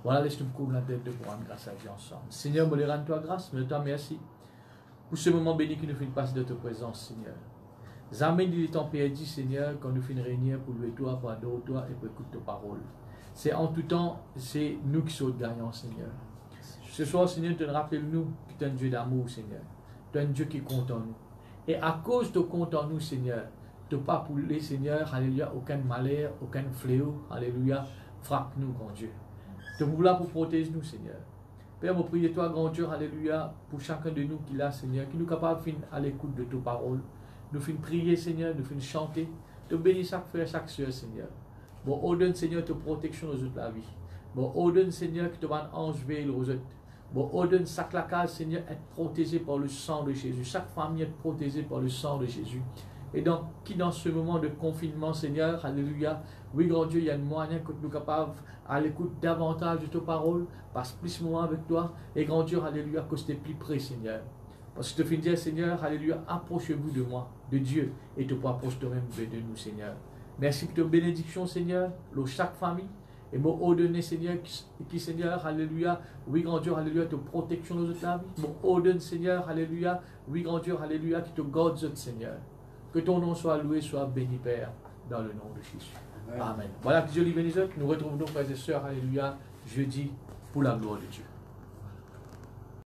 Voilà, laisse-nous couvrir la tête de pour rendre grâce à Dieu ensemble. Seigneur, me rends toi grâce, me toi merci pour ce moment béni qui nous fait passer de ta présence, Seigneur. Jamais il est temps perdu, Seigneur, quand nous finissons réunir pour louer toi, pour adorer toi et pour écouter ta parole. C'est en tout temps, c'est nous qui sommes gagnants, Seigneur. Ce soir, Seigneur, tu nous rappelles-nous que tu es un Dieu d'amour, Seigneur. Tu es un Dieu qui compte en nous. Et à cause de compte en nous, Seigneur, tu n'as pas poulé, Seigneur, alléluia, aucun malheur, aucun fléau, alléluia, frappe-nous, grand Dieu. Tu es là pour protéger nous, Seigneur. Père, je prie toi, grand Dieu, alléluia, pour chacun de nous qui l'a, Seigneur, qui nous est capable de à l'écoute de tes paroles. Nous finissons prier, Seigneur, nous finissons chanter. Te bénis chaque frère, chaque soeur, Seigneur. Bon, ordonne, Seigneur, ta protection aux autres la vie. Bon, ordonne, Seigneur, que tu vas un ange veille aux autres. Bon, ordonne chaque lacage, Seigneur, être protégé par le sang de Jésus. Chaque famille être protégée par le sang de Jésus. Et donc, qui dans ce moment de confinement, Seigneur, alléluia, oui, grand Dieu, il y a un moyen que nous sommes capables à l'écoute davantage de tes paroles, passe plus de moments avec toi, et grand Dieu, alléluia, que tu es plus près, Seigneur. Parce que je te fais dire, Seigneur, alléluia, approchez-vous de moi, de Dieu, et te approche toi-même de nous, Seigneur. Merci pour ta bénédiction, Seigneur, pour chaque famille, et mon ordonné, Seigneur, qui, Seigneur, alléluia, oui, grand Dieu, alléluia, te protection de la vie. Mon ordonne, Seigneur, alléluia, oui, grand Dieu, alléluia, qui te garde, Seigneur. Que ton nom soit loué, soit béni, Père, dans le nom de Jésus. Amen. Voilà, que Dieu les bénisse. Nous retrouvons nos frères et sœurs, alléluia, jeudi, pour la gloire de Dieu.